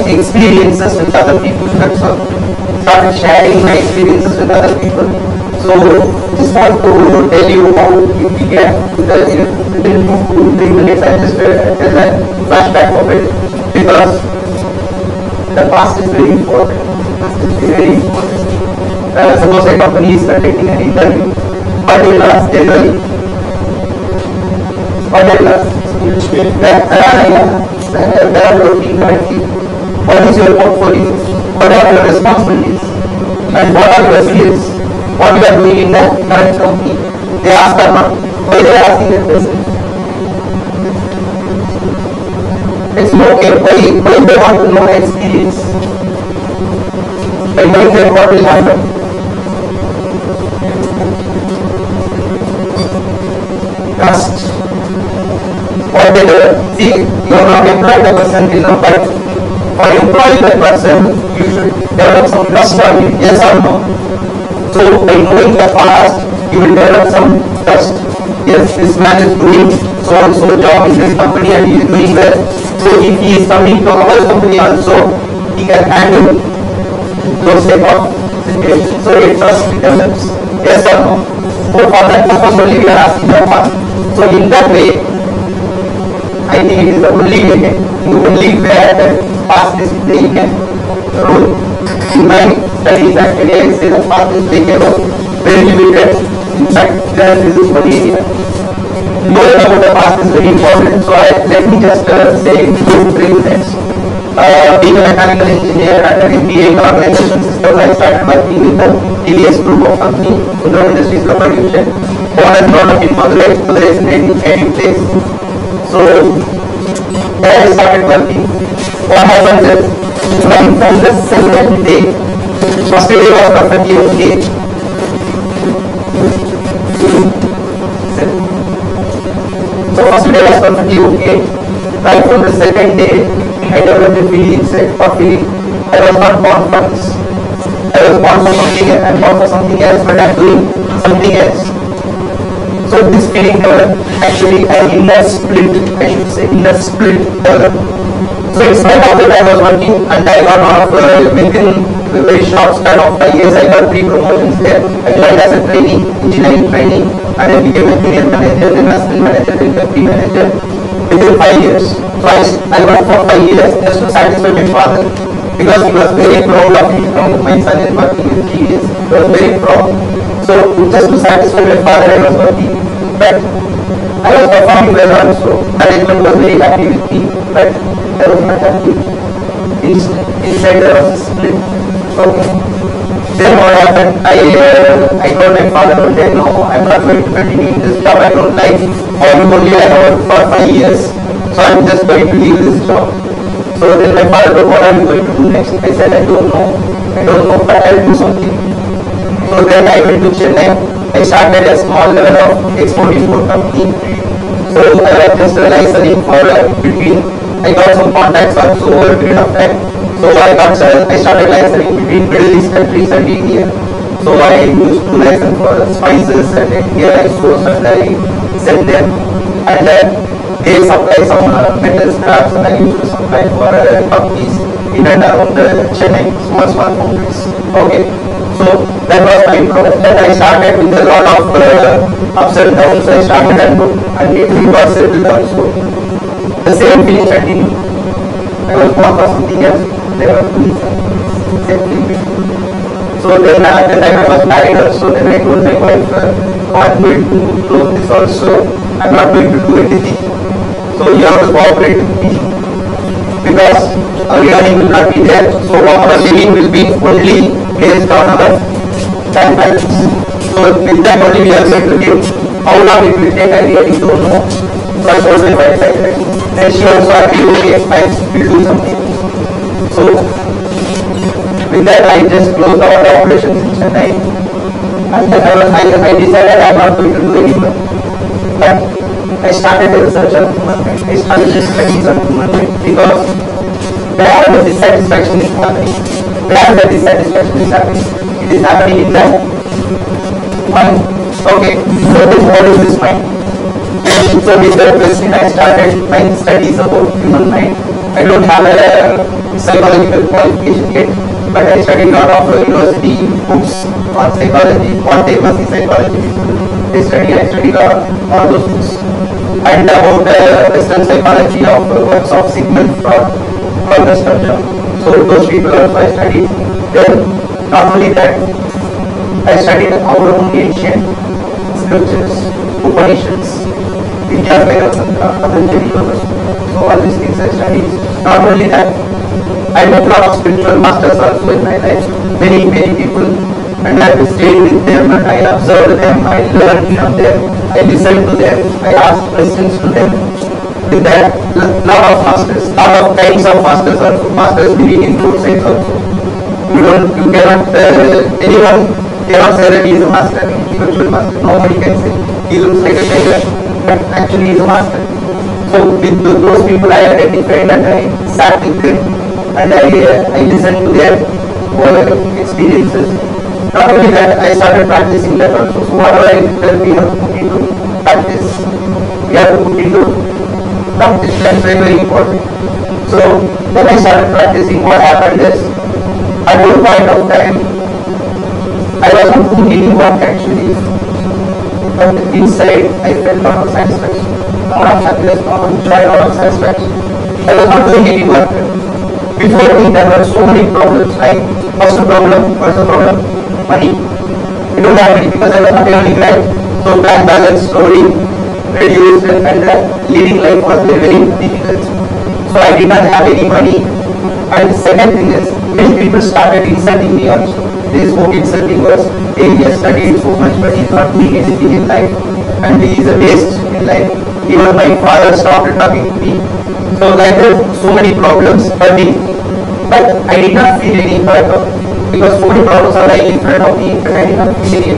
Experiences with other people. That's all. Started sharing my experiences with other people. So just want to tell you how you began the minutes I just as a flashback of it, because the past is very important. It's very important. Suppose a company is conducting an interview. What will ask generally? What will ask? What is your portfolio? What are your responsibilities? And what are your skills? What you are doing in that current company? They ask them why they are asking that question. It's okay. Why they want to know my experience? By knowing that what will happen. trust. What they do, see, you are not employed the person, you know, but for employing the person, you should develop some trust on him, yes or no. So by knowing the past, you will develop some trust. Yes, this man is doing so and so job in this company and he is doing well. So if he is coming to our company also, he can handle those type of situations. So it trust develops. Yes or no? So for that purpose only we are asking the past. So in that way, I think it is the only where the past is playing a role. In my studies actually I say the past is playing a role very limited. In fact, this is very knowing about the past is very important. So let me just say 2-3 minutes. Being a mechanical engineer and an MBA in organization systems, I started working with the TVS group of company, Uno Industries Local Division, born and brought up in Madurai, Madurai is a training place. So there I started working. What happens is, from the second day, first day was perfectly okay. So first day was perfectly okay. Right from the second day, I developed a feeling, I was not born for this. I was born for something and born for something else, but I'm doing something else. So this feeling developed actually an inner split, I should say, inner split developed. So in spite of that I was working and I got off within a very short span of 5 years, I got 3 promotions there. I joined as a trainee, engineering training, and I became a junior manager, investment manager, industry manager within 5 years. So I worked for 5 years just to satisfy my father because he was very proud of me. My son is working with 3 years. He was very proud. So just to satisfy my father I was working. But I was performing well also. Management was very happy with me, but I was not happy. Inside there was a split. Okay. Then what happened? I told my father one day, no, I'm not going to continue in this job. I don't like only I worked for 5 years. So I'm just going to leave this job. So then my father told what I'm going to do next. I said I don't know, but I'll do something. So then I went to Chennai. I started a small level of export-import company. So I was just licensing for between. I got some contacts also over a period of time. So I started licensing between Middle East countries and India. So I used to license for spices and India exports and I sell them. And they supply some metal scraps and I used to supply for companies in and around Chennai, small companies. Okay. So that was my progress. Then I started with a lot of ups and downs. I started and it was settled also. The same feeling continued. I was born for something else. They were doing something. So then at the time I was married also. Then I told my wife, I'm going to close this also. I'm not going to do anything. So you have to cooperate with me. Because our earning will not be there. So our living will be only based on our time balance. So with that only we are going to give. How long it will take I really don't know. So I told my wife like that. Then she also agreed, okay, fine, we'll do something. So with that I just closed our operations in Chennai. And then I decided I'm not going to do anymore. But I started a research on human mind. I started studies on human mind because where the dissatisfaction is happening. Where the dissatisfaction is happening. It is happening in the mind. Okay, so what is this mind? So with that question I started my studies about human mind. I don't have a psychological qualification yet, but I studied a lot of university books on psychology, what they must be psychology. I studied all those books. And about Western psychology of works of Sigmund Freud, structure. So those people also I studied. Then not only that, I studied our own ancient scriptures, Upanishads, Vidya Patanjali. So all these things I studied. Not only that, I met a lot of spiritual masters also in my life. Many people, and I stayed with them and I observed them, I learned from them, I listened to them, I asked questions to them. With that, lot of masters, lot of kinds of masters also. Masters living in two sides also. You cannot, anyone cannot say that he is a master, spiritual master. Nobody can say. He looks like a tiger. but actually is a master. So with those people I identified and I sat with them and I listened to their experiences. Not only that, I started practicing that also. So whatever I tell we have to put into practice, we have to put into practice. That's very, very important. So when I started practicing, what happened is at one point of time I was not doing any work actually, but inside I felt a lot of satisfaction, a lot of happiness, a lot of joy, a lot of satisfaction. I was not doing any work. Before me there were so many problems, like what's the problem, money. We don't have money because I was not earning, right? So bank balance slowly reduced and living life was very, very difficult. So I did not have any money. And the second thing is, many people started insulting me also. This whole insulting was, hey, he has studied so much but he is not doing anything in life and he is a waste in life. Even my father stopped talking to me. So there were so many problems for me. But I did not feel any hurt because so many problems are lying in front of me, but I did not feel any.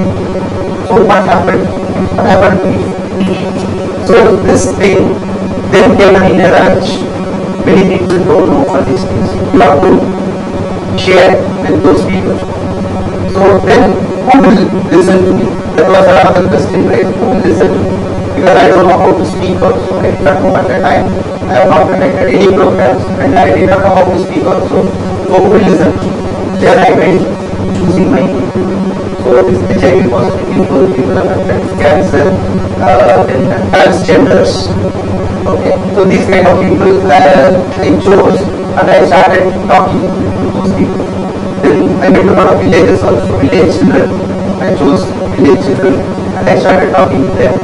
So what happened? What happened to me? So this thing then came in a rush. Many people don't know all these things. You have to share with those people. So then who will listen to me? That was another question, right? Who will listen to me? Because I don't know how to speak also. I did not know at that time. I have not connected any programs and I did not know how to speak also. So who will listen? Then I went choosing my people. So this HIV positive people, people affected cancer, transgenders. Okay, so these kind of people I chose and I started talking to those people. Then I went to a lot of villages also, village children. I chose village children and I started talking to them.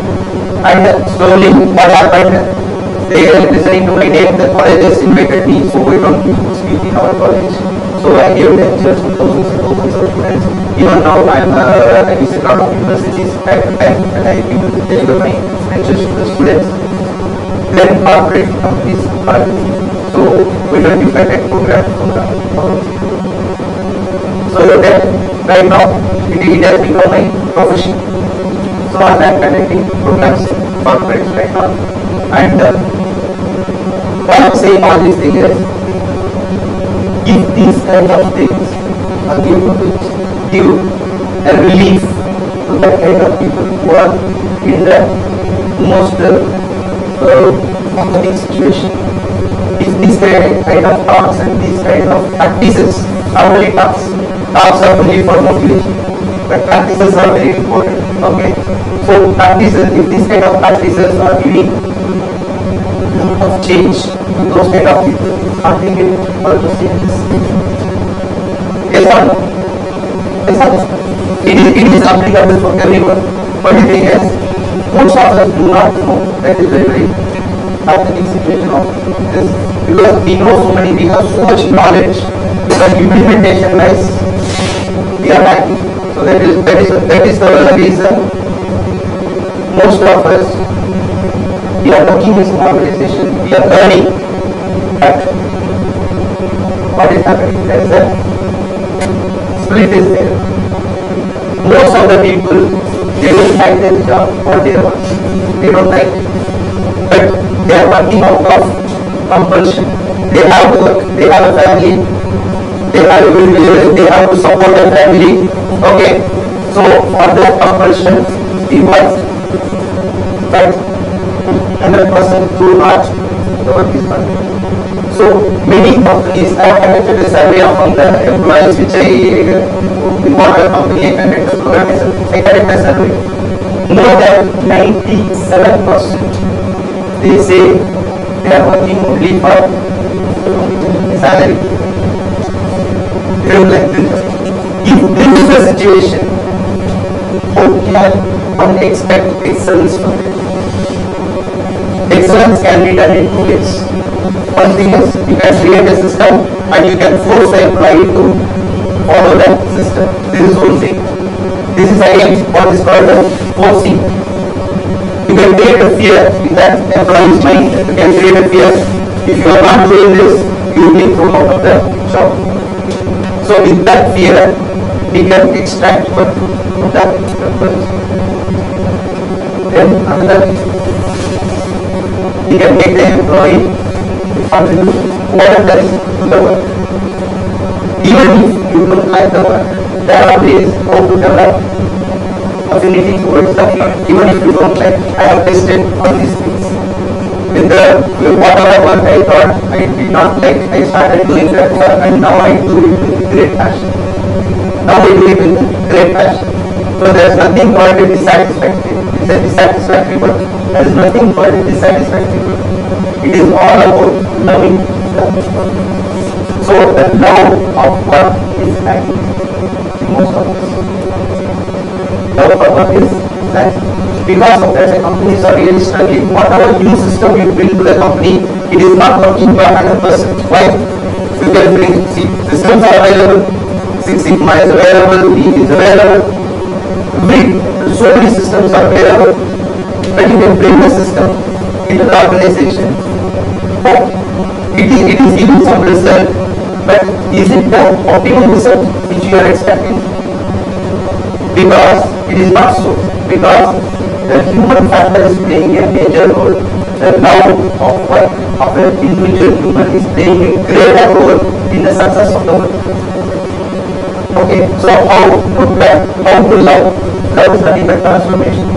And slowly what happened, they were listening to my name, the colleges invited me, so we don't speak in our college. So I gave lectures to thousands and thousands of students. Even now I visit a lot of universities time to time and I deliver my lectures to the students. Then corporate companies are so we don't different tech programs. So then right now it has become my profession. So I'm connecting programs corporates right now. And why I'm saying all these things is give these kind of things give a relief to that kind of people who are in the most complex situation. If these kind of talks and these kind of practices are only talks are only for motivation, but practices are very important. Okay, so practices, if these kind of practices are giving of change, those kind of people are thinking about the changes. Yes or no? Yes or no? It is applicable for everyone. But the thing is, most of us do not know that is a very happening situation of this because we know so many, we have so much knowledge, but implementation wise, we are lacking. So that is the reason most of us, we are working in small organization, we are learning, but what is happening? There is a split is there. Most of the people, they don't like their job or their work. They don't like it. But they are working out of compulsion. They have work, they have a family, they have to support their family. Okay, so for that compulsion, we must, but 100% do not work is done. So many companies, I have conducted a survey among the employees which bought a company and I conducted a survey. More than 97% they say they are working only for salary. They don't like this. If this is the situation, how can one expect excellence from it? Excellence can be done in 2 ways. One thing is you can create a system and you can force the employee to follow that system. This is one thing. This is again what is called forcing. You can create a fear in that employee's mind. You can create a fear. If you are not doing this, you will be thrown out of the job. So with that fear, we can extract what that. Then another he can make the employee contribute whatever is the work. Even if you don't like the work, there are ways how to develop affinity towards the work. Even if you don't like, I have tested on these things. With whatever work I thought I did not like, I started doing that work and now I do it with great passion. Now I do it with great passion. So there's nothing called it dissatisfactory. It's a dissatisfactory work. There's nothing called it dissatisfactory work. It is all about loving the work. So the love of work is lacking in most of us. Love of work is lacking. Because of that, the companies are really struggling. Whatever new system you bring to the company, it is not working by 100%. Why? You can bring, see, systems are available, Six Sigma is available, Lean is available, so many systems are available, but you can bring the system into the organization. It is giving some result, but is it the optimum result which you are expecting? Because it is not so. Because the human factor is playing a major role. The love of work of an individual human is playing a greater role in the success of the work. Okay, so how to love? Love is nothing but transformation.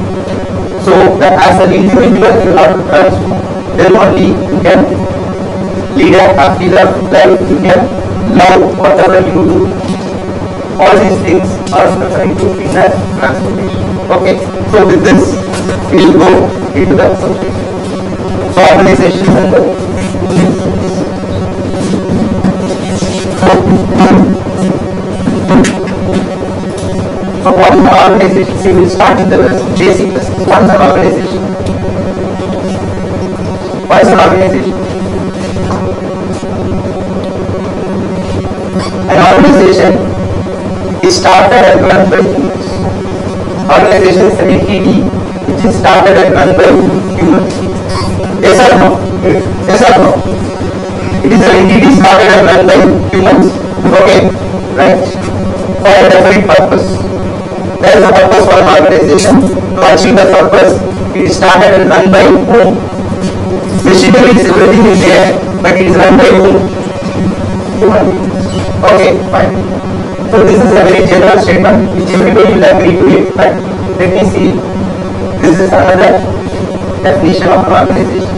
So that as an individual you have to transform. Then only you can lead a happy life, you can love whatever you do. All these things are trying to be that transformation. Okay, so with this, we will go into that subject. So organization and so what is the organization? See, we will start with the basic. What is an organization? What is an organization? An organization is started and run by humans. Organization is an entity which is started and run by humans. Yes or no? Yes or no? It is an entity started and run by humans. Okay, right? For a definite purpose. There is a purpose for an organization. To achieve the purpose, it is started and run by whom? Machinery is everything is there, but it is run by whom? Human. Okay, fine. So this is a very general statement which everybody will agree to it, but let me see. This is another definition of an organization.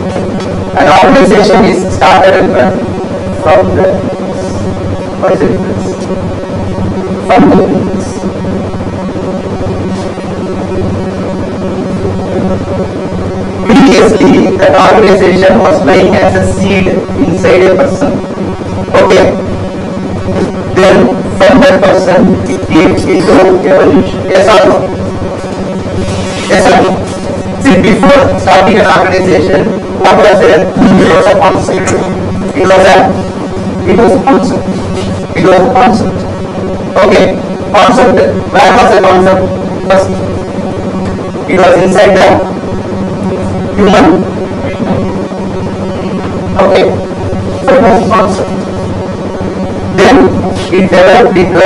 An organization is started and run from the previously, the organization was lying as a seed inside a person. Okay. Then from that person it came into evolution. Yes or no? Yes or no? See, before starting an organization, what was there? It was a concept. It was a concept. It was a concept. Okay, concept. Where was the concept? First, it was inside the human. Okay, so it was a concept. Then it developed into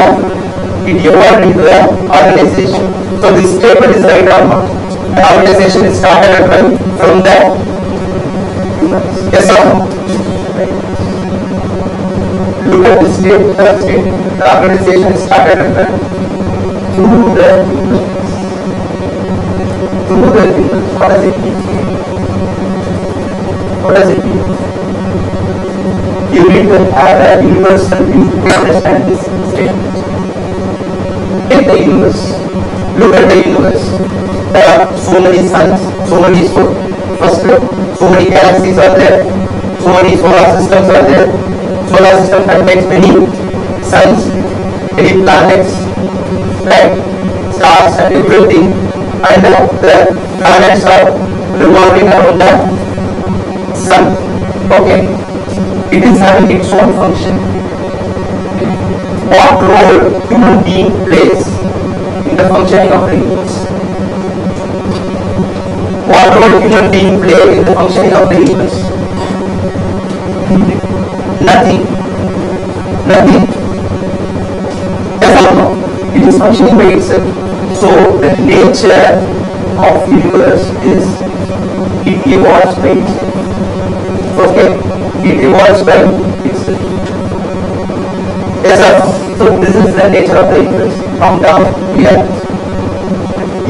it evolved into an organization. So this statement is right or not? The organization is started and run from that. Yes or no? Look at this state, the organization is started and run through the what does it mean? What does it mean? You need to have a universal view to understand this statement. Take the universe. Look at the universe. There are so many suns, so many so many galaxies are there, so many solar systems are there. Solar system contains many suns, many planets, right? Stars and everything, and the planets are revolving around the sun. Okay. It is having its own function. What role human being plays in the functioning of the universe? What role human being plays in the functioning of the universe? Nothing. Nothing. Yes or no? It is functioning by itself. So the nature of the universe is it evolves by itself. it evolves well. Yes, sir. So this is the nature of the universe. From down here.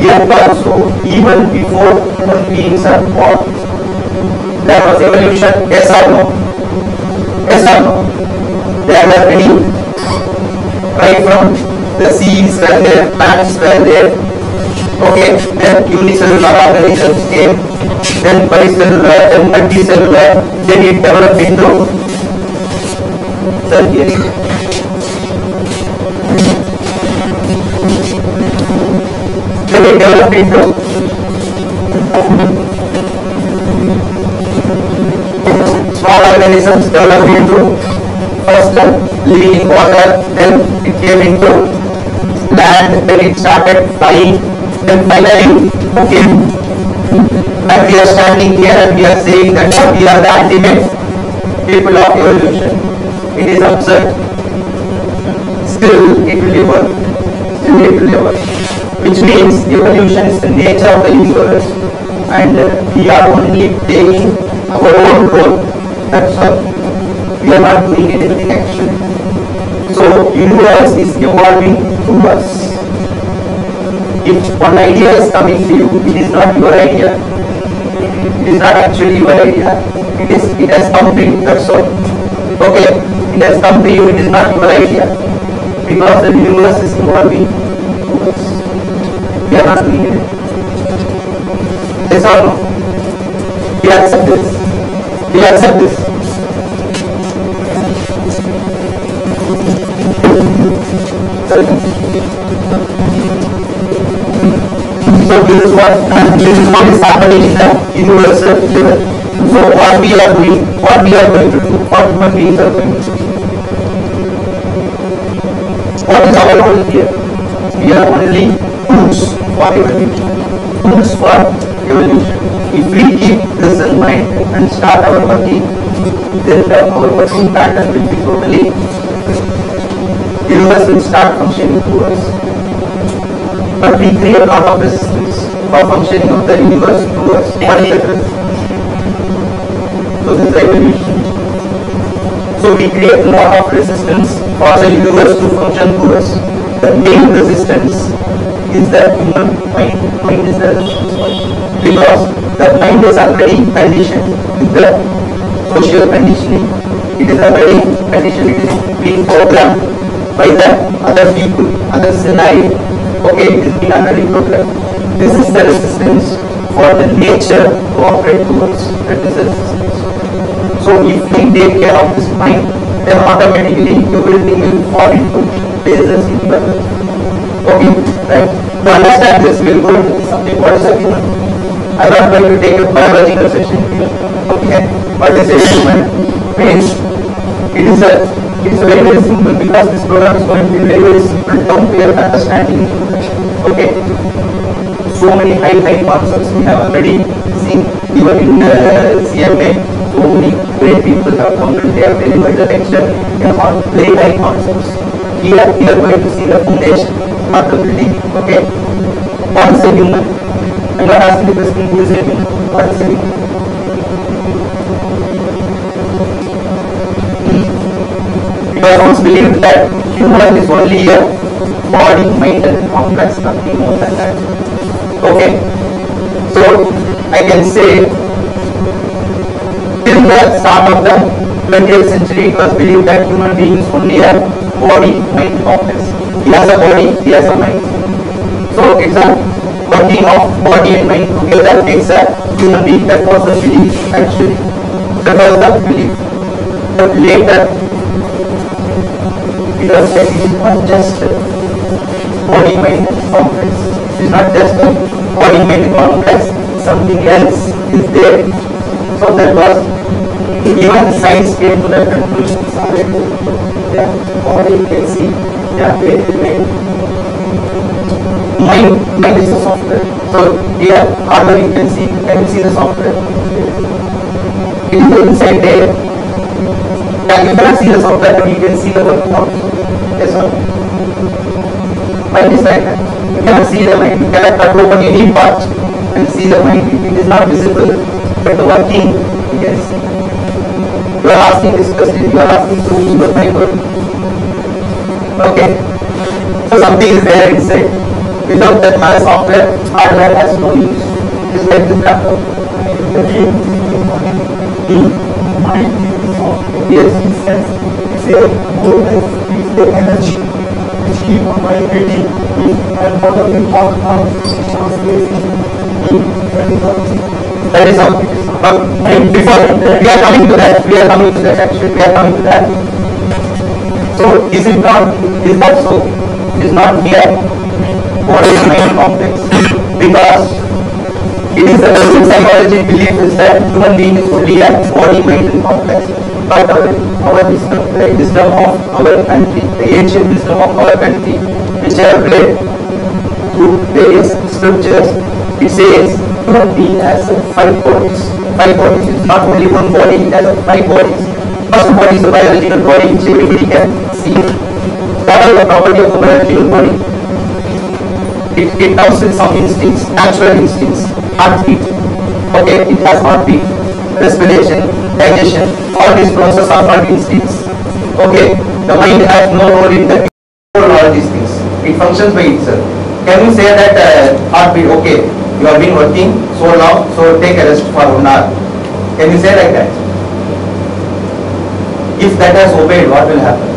Yet also, even before the beings are born, there was evolution. Yes or no? Yes or no? There were many, right from the seeds were there, plants were there. Okay, then unicellular organisms came, then bicellular, then multicellular, then it developed into small organisms developed into first living water, then it came into land, then it started flying, then finally, okay, and we are standing here and we are saying that we are the ultimate people of evolution. It is absurd. Still, it will evolve. Still, it will evolve. Which means evolution is the nature of the universe, and we are only taking our own role. That's all. We are not doing anything actually. So, universe is evolving through us. If one idea is coming to you, it is not your idea. It is not actually your idea. It has come to you. That's all. Okay, it has come to you. It is not your idea because the universe is evolving through us. We are not doing it. Yes or no? We accept this. We accept this. So this is what is happening in the universal level. So what we are doing, what we are going to do, what human beings are going to do. What is our role here? We are only tools for evolution. Tools for evolution. If we keep this in mind and start our working, then our working pattern will be totally, universe will start functioning to us. But we create a lot of resistance for functioning of the universe to us. What is it? So this is evolution. So we create a lot of resistance for the universe to function to us. The main resistance is the human mind. Mind is the resistance point. Because the mind is already conditioned with the social conditioning. It is already conditioned, it is being programmed by the other people, other scenario. Okay, it is being already programmed. This is the resistance for the nature to operate towards. That is the resistance. So if we take care of this mind, then automatically everything will fall into places in the okay, right? To understand this, we will go into something what is a human. I am not going to take a biological session here. Okay, what is a human means it is very, very simple because this program is going to be very, very simple down to your understanding. Okay, so many high concepts we have already seen even in CMA. So many great people have come and they have delivered the lecture on very high concepts. Here we are going to see the foundation, not the building. Okay, what is a human? I'm not asking the question who is a human. What is a human? You have once believed that human is only a body, mind and complex, nothing more than that. Okay, so I can say till the start of the 20th century it was believed that human beings only have body, mind, complex. He has a body, he has a mind. So it's a working of body and mind together makes a human being. That was the belief actually. That was the belief. But later it was said it is not just body, mind and complex. It is not just body, mind and complex. Something else is there. So that was even science came to the conclusion that body you can see that mind is the software. So here hardware you can see the software. It is inside there. Yeah, you cannot see the software but you can see the work. Yes sir. Mind is like that. You cannot see the mind, you cannot cut open any part and see the mind. It is not visible. But the working, yes. You are asking this question, you are asking to me, but my word. Okay. So something is there inside. Without that my software, hardware has no use. Just like this laptop. Yes. It's the energy which keep on vibrating and what are we talk about that is all. Before we are coming to that, actually we are coming to that. So is it not, is that so? Is not here what is mind complex? Because it is a psychology belief is that human being is only a body, mind and complex. But our wisdom, the wisdom of our country, the ancient wisdom of our country, which I have read through various scriptures, it says human being has 5 bodies. 5 bodies. It's not only one body, it has 5 bodies. First body is a biological body which everybody can see. That is the property of a biological body. It comes with some instincts, natural instincts, heartbeat. Okay, it has heartbeat, respiration, digestion, all these processes are called instincts. Okay, the mind has no role in the all these things. It functions by itself. Can you say that heartbeat, okay, you have been working so long, so take a rest for 1 hour. Can you say like that? If that has obeyed, what will happen?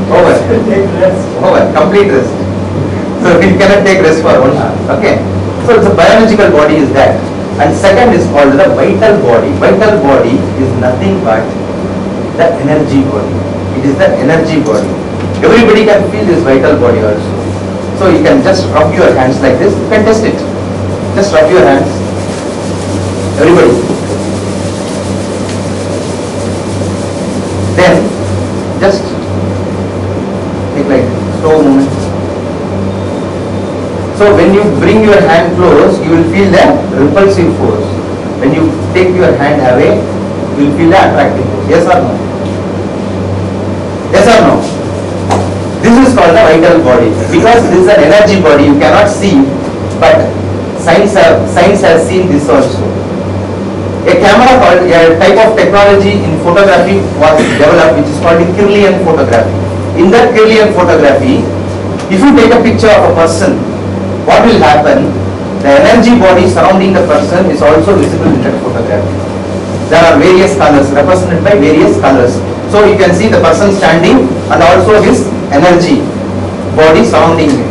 Over. Over. Complete rest. So it cannot take rest for 1 hour. Okay. So the biological body is that. And second is called the vital body. Vital body is nothing but the energy body. It is the energy body. Everybody can feel this vital body also. So you can just rub your hands like this. You can test it. Just rub your hands. Everybody. Then just take like slow movement. So when you bring your hand close, you will feel the repulsive force. When you take your hand away, you will feel the attractive force. Yes or no? Yes or no? This is called the vital body. Because this is an energy body, you cannot see, but science has seen this also. A camera called, a type of technology in photography was developed which is called Kirlian photography. In that Kirlian photography, if you take a picture of a person, what will happen? The energy body surrounding the person is also visible in that photography. There are various colors represented by various colors. So you can see the person standing and also his energy body surrounding him.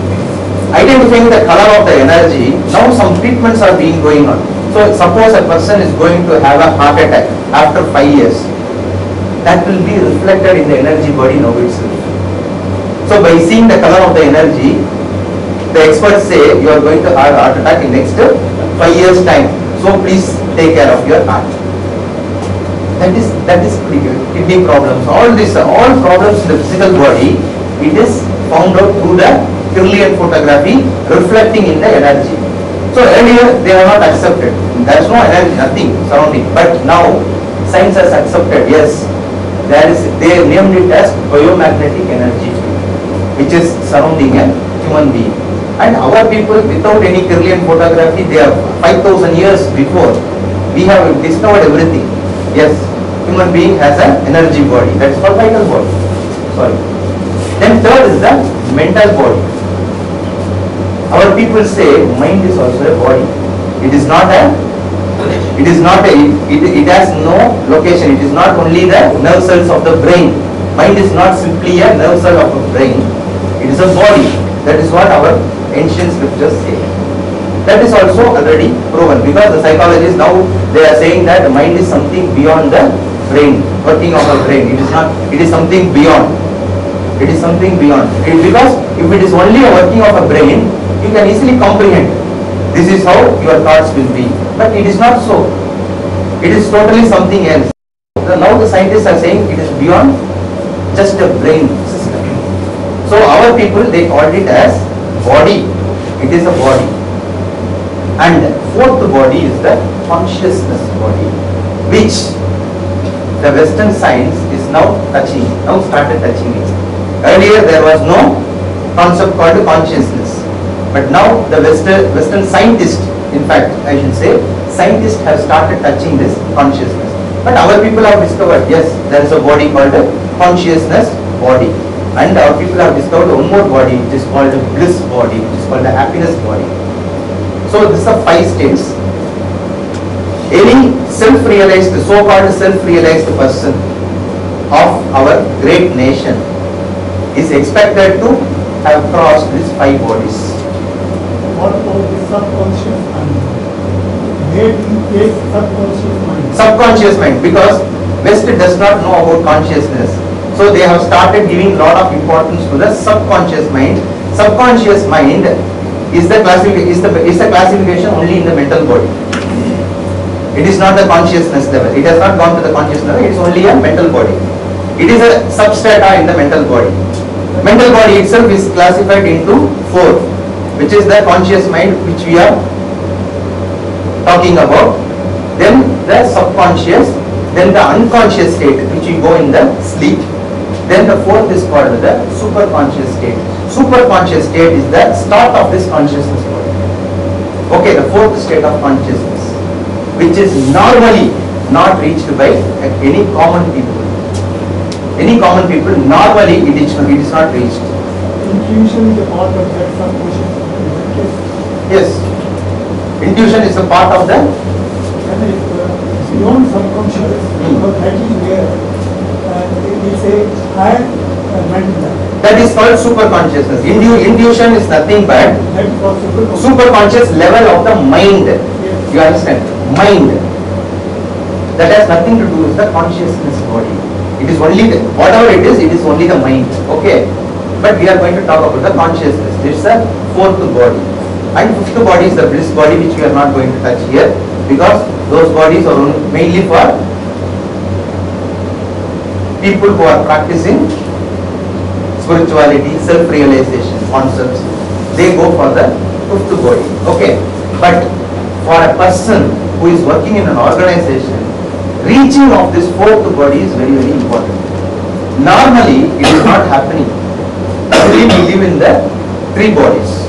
Identifying the color of the energy, now some treatments are being going on. So suppose a person is going to have a heart attack after 5 years. That will be reflected in the energy body now itself. So by seeing the color of the energy, the experts say you are going to have a heart attack in next 5 years time. So please take care of your heart. That is kidney problems. All problems in the physical body, it is found out through the Kirlian photography reflecting in the energy. So earlier they are not accepted. There is no energy, nothing surrounding. But now science has accepted. Yes, they named it as biomagnetic energy, which is surrounding a human being. And our people, without any Kirlian photography, they are 5,000 years before, we have discovered everything. Yes, human being has an energy body. That is called vital body. Sorry. Then third is the mental body. Our people say mind is also a body. It has no location. It is not only the nerve cells of the brain. Mind is not simply a nerve cell of the brain. It is a body. That is what our ancient scriptures say. That is also already proven, because the psychologists now they are saying that the mind is something beyond the brain, working of the brain. It is not. It is something beyond. It is something beyond. Because if it is only a working of a brain, you can easily comprehend. This is how your thoughts will be. But it is not so. It is totally something else. Now the scientists are saying it is beyond just a brain system. So our people, they called it as body. It is a body. And fourth body is the consciousness body, which the Western science is now started touching it. Earlier there was no concept called consciousness. But now the Western scientists, in fact I should say scientists have started touching this consciousness. But our people have discovered, yes, there is a body called a consciousness body. And our people have discovered one more body which is called the bliss body, which is called the happiness body. So these are 5 states. Any self-realized, so-called self-realized person of our great nation is expected to have crossed these 5 bodies. What about the subconscious mind? Where do you place subconscious mind? Subconscious mind, because West does not know about consciousness. So they have started giving a lot of importance to the subconscious mind. Subconscious mind is the classification only in the mental body. It is not the consciousness level. It has not gone to the conscious level. It is only a mental body. It is a substrata in the mental body. Mental body itself is classified into 4, which is the conscious mind which we are talking about. Then the subconscious, then the unconscious state which we go in the sleep. Then the 4th is called the superconscious state. Superconscious state is the start of this consciousness body. Okay, the 4th state of consciousness, which is normally not reached by any common people. Any common people, normally it is not reached. Intuition is a part of that subconscious mind. Yes. Intuition is a part of the... And it's beyond subconscious, because that is where we say, I meant that. That is called superconsciousness. Intuition is nothing but That is called superconscious level of the mind. Yes. You understand? Mind. That has nothing to do with the consciousness body. It is only the, whatever it is only the mind. Okay. But we are going to talk about the consciousness. This is the 4th body. And 5th body is the bliss body, which we are not going to touch here, because those bodies are mainly for people who are practicing spirituality, self-realization concepts. They go for the 5th body. Okay. But for a person who is working in an organization, reaching of this 4th body is very, very important. Normally, it is not happening. Only we live in the 3 bodies.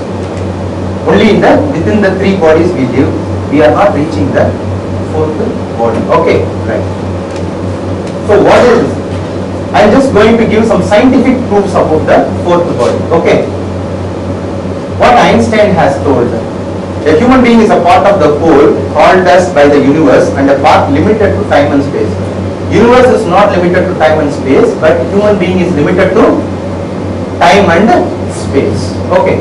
Only within the 3 bodies we live. We are not reaching the 4th body. Okay, right. So what is? I am just going to give some scientific proofs about the 4th body. Okay. What Einstein has told. A human being is a part of the whole called as by the universe, and a part limited to time and space. Universe is not limited to time and space, but human being is limited to time and space. Okay.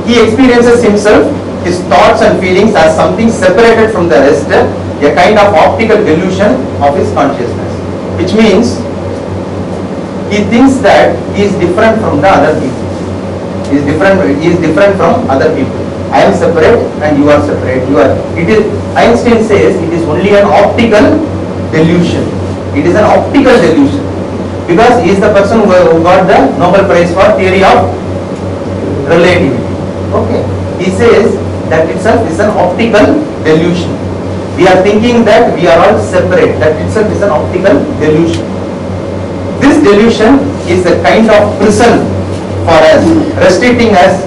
He experiences himself, his thoughts and feelings as something separated from the rest, a kind of optical delusion of his consciousness. Which means he thinks that he is different from the other people. He is different from other people. I am separate and you are separate. Einstein says it is only an optical delusion. It is an optical delusion. Because he is the person who got the Nobel Prize for theory of relativity. Okay. He says that itself is an optical delusion. We are thinking that we are all separate. That itself is an optical delusion. This delusion is a kind of prison for us, restricting us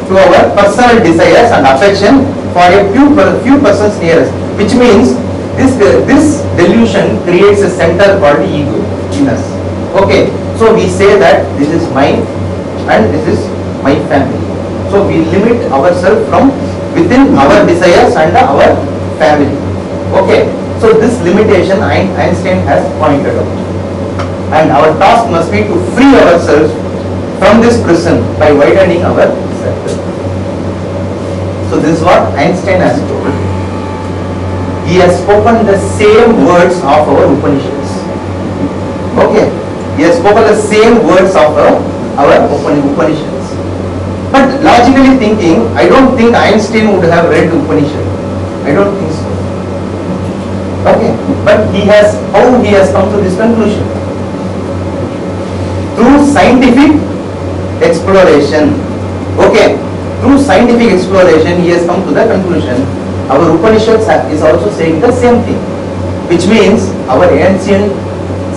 to our personal desires and affection for a few persons near us. Which means this delusion creates a center called ego in us. Okay. So we say that this is mine and this is my family. So we limit ourselves from within our desires and our family. Okay. So this limitation Einstein has pointed out. And our task must be to free ourselves from this prison by widening our circle. So this is what Einstein has told. He has spoken the same words of our Upanishads. Okay. He has spoken the same words of our Upanishads. But logically thinking, I don't think Einstein would have read Upanishad. I don't think so. Okay. But how he has come to this conclusion? Through scientific exploration. Okay. Through scientific exploration, he has come to the conclusion. Our Upanishads is also saying the same thing. Which means our ancient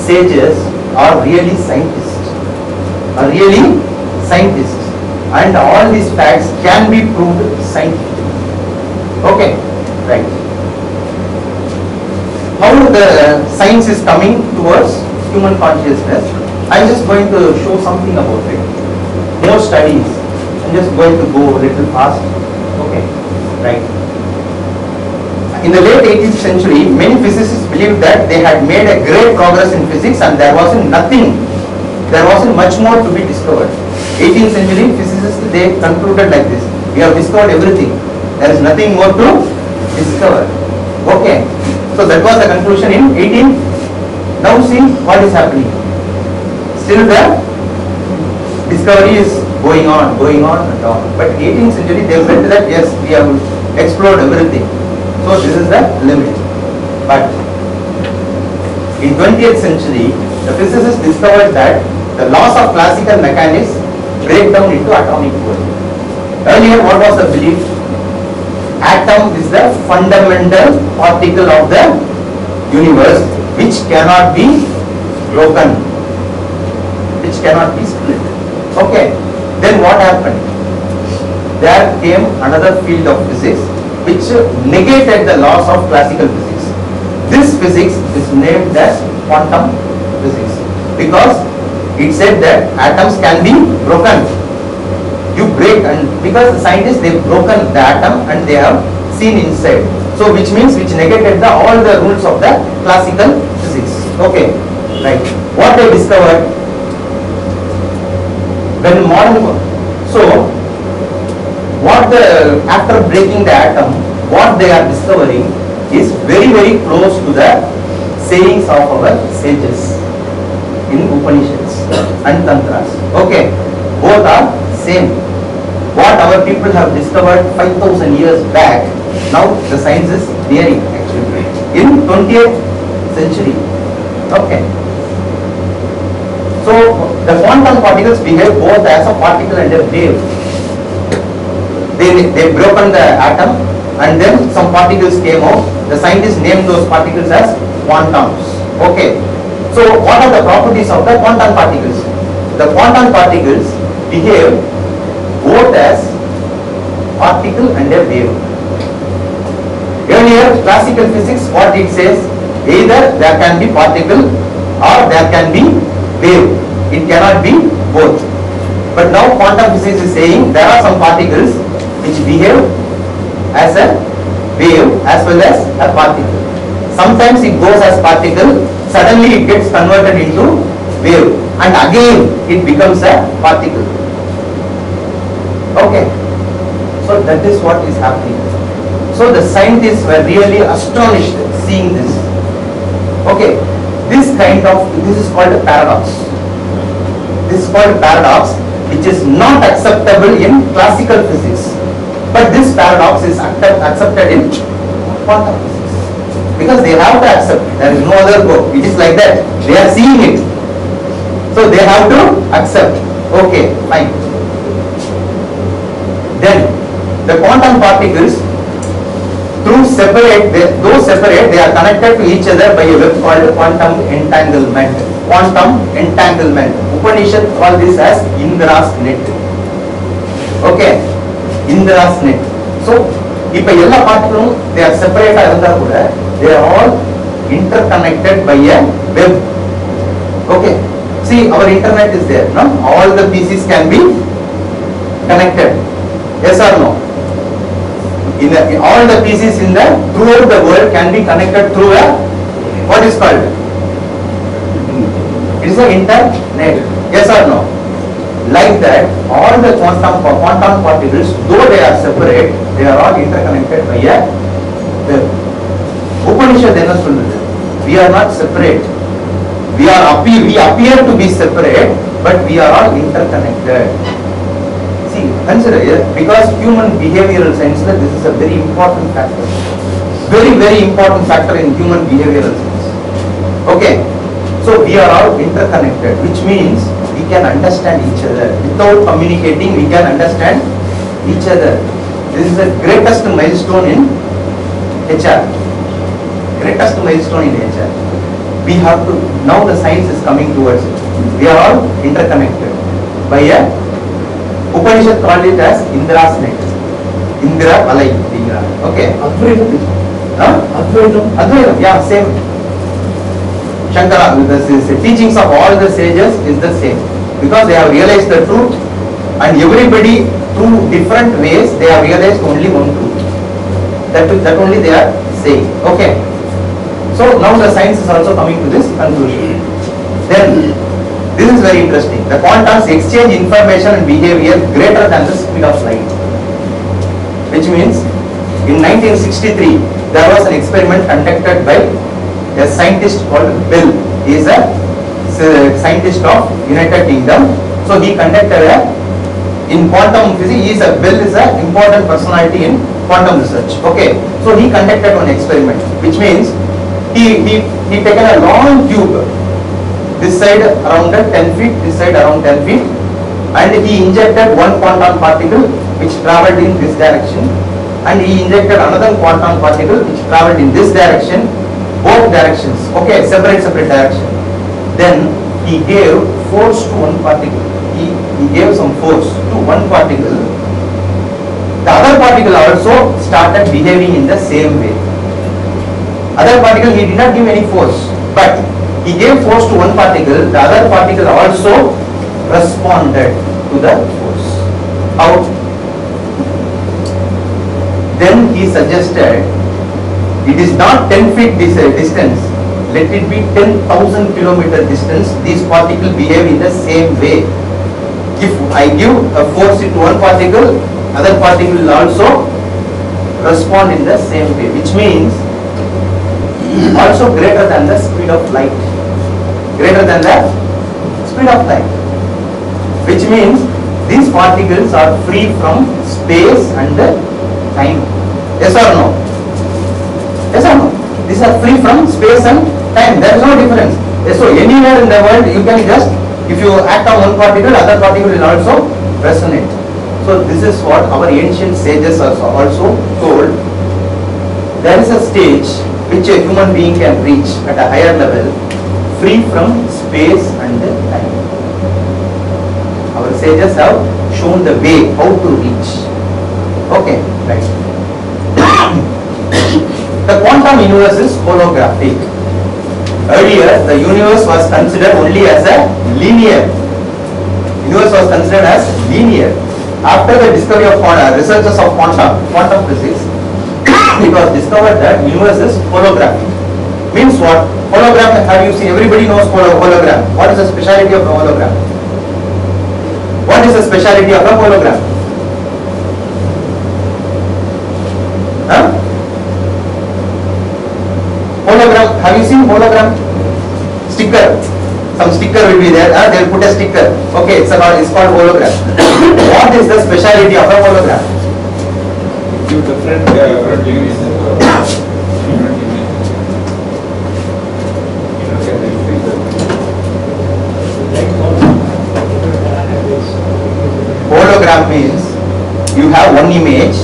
sages are really scientists. And all these facts can be proved scientifically. Okay. Right. How the science is coming towards human consciousness? I'm just going to show something about it. More studies. I'm just going to go a little fast. Okay. Right. In the late 18th century, many physicists believed that they had made a great progress in physics and there wasn't much more to be discovered. 18th century physicists, they concluded like this: we have discovered everything. There is nothing more to discover. Okay. So that was the conclusion in 18. Now see what is happening. Still the discovery is going on and on. But 18th century they felt that yes, we have explored everything. So this is the limit. But in 20th century, the physicists discovered that the laws of classical mechanics break down into atomic world. Earlier, what was the belief? Atom is the fundamental particle of the universe which cannot be broken, which cannot be split. Okay. Then what happened? There came another field of physics which negated the laws of classical physics. This physics is named as quantum physics because it said that atoms can be broken. You break, and because the scientists, they've broken the atom and they have seen inside. So which means which negated all the rules of the classical physics. Okay, right. What they discovered when after breaking the atom, what they are discovering is very, very close to the sayings of our sages in Upanishads and Tantras. Okay, both are same. What our people have discovered 5,000 years back, now the science is nearing actually in 20th century. Okay. So the quantum particles behave both as a particle and a wave. They broken the atom and then some particles came out. The scientists named those particles as quantums. Okay. So what are the properties of the quantum particles? The quantum particles behave both as particle and a wave. Earlier classical physics, what it says, either there can be particle or there can be wave. It cannot be both. But now quantum physics is saying there are some particles which behave as a wave as well as a particle. Sometimes it goes as particle, suddenly it gets converted into wave and again it becomes a particle. Okay. So that is what is happening. So the scientists were really astonished seeing this. Okay. This is called a paradox. This is called a paradox which is not acceptable in classical physics. But this paradox is accepted in quantum physics. Because they have to accept. There is no other go. It is like that. They are seeing it. So they have to accept. Okay, fine. Then the quantum particles, those separate, they are connected to each other by a web called quantum entanglement. Quantum entanglement. Upanishad call this as Indra's net. Okay, Indra's net. So, if all particles they are separate, they are all interconnected by a web. Okay. See, our internet is there. No, all the PCs can be connected. Yes or no? All the PCs throughout the world can be connected through a, what is called? It is an internet. Yes or no? Like that, all the quantum particles, though they are separate, they are all interconnected by a web. Upanishad enna solludu? We are not separate. We appear to be separate, but we are all interconnected. See, consider here, because human behavioral science, this is a very important factor. Very, very important factor in human behavioral science. Okay, so we are all interconnected, which means we can understand each other. Without communicating, we can understand each other. This is the greatest milestone in HR. Greatest milestone in HR. We have to, now the science is coming towards it. We are all interconnected by a, Upanishad called it as Indra's net. Indra Alai. Okay. Advaitam. Huh? Advaitam, yeah, same. Shankara, the teachings of all the sages is the same. Because they have realized the truth, and everybody through different ways they have realized only one truth. That only they are saying. Okay. So now the science is also coming to this conclusion. Then this is very interesting. The quantums exchange information and behavior greater than the speed of light. Which means in 1963 there was an experiment conducted by a scientist called Bell. He is a scientist of United Kingdom. So he conducted in quantum physics. Bell is an important personality in quantum research. Okay. So he conducted one experiment, which means he taken a long tube, this side around 10 feet, this side around 10 feet, and he injected one quantum particle which travelled in this direction, and he injected another quantum particle which travelled in this direction, both directions, okay, separate direction. Then he gave force to one particle. He gave some force to one particle. The other particle also started behaving in the same way. Other particle he did not give any force, but he gave force to one particle, the other particle also responded to the force. How? Then he suggested, it is not 10 feet distance, let it be 10,000 kilometer distance, these particles behave in the same way. If I give a force to one particle, other particle will also respond in the same way, which means also greater than the speed of light. Greater than the speed of light. Which means these particles are free from space and time. Yes or no? Yes or no? These are free from space and time. There is no difference. So anywhere in the world you can just, if you act on one particle, other particle will also resonate. So this is what our ancient sages also told. There is a stage which a human being can reach at a higher level, free from space and time. Our sages have shown the way how to reach. Okay, right. The quantum universe is holographic. Earlier, the universe was considered only as a linear. Universe was considered as linear. After the discovery of researchers of quantum physics, it was discovered that universe is holographic. Means what? Hologram, have you seen? Everybody knows hologram. What is the speciality of the hologram? What is the speciality of the hologram? Huh? Hologram, have you seen hologram? Sticker. Some sticker will be there, they will put a sticker. Okay, it's called hologram. What is the speciality of a hologram? Give different hologram means you have one image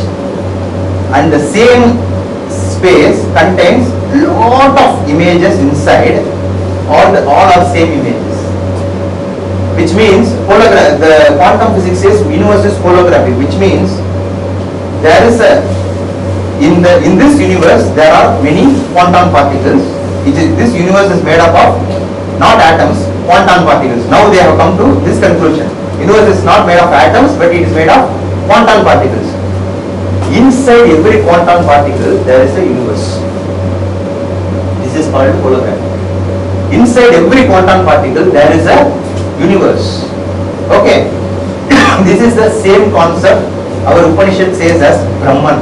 and the same space contains lot of images inside, all are same images. Which means hologram, the quantum physics says universe is holographic, which means there is in this universe there are many quantum particles. This universe is made up of not atoms, quantum particles. Now they have come to this conclusion. Universe is not made of atoms, but it is made of quantum particles. Inside every quantum particle there is a universe. This is called hologram. Inside every quantum particle there is a universe. Okay. This is the same concept our Upanishad says as Brahman.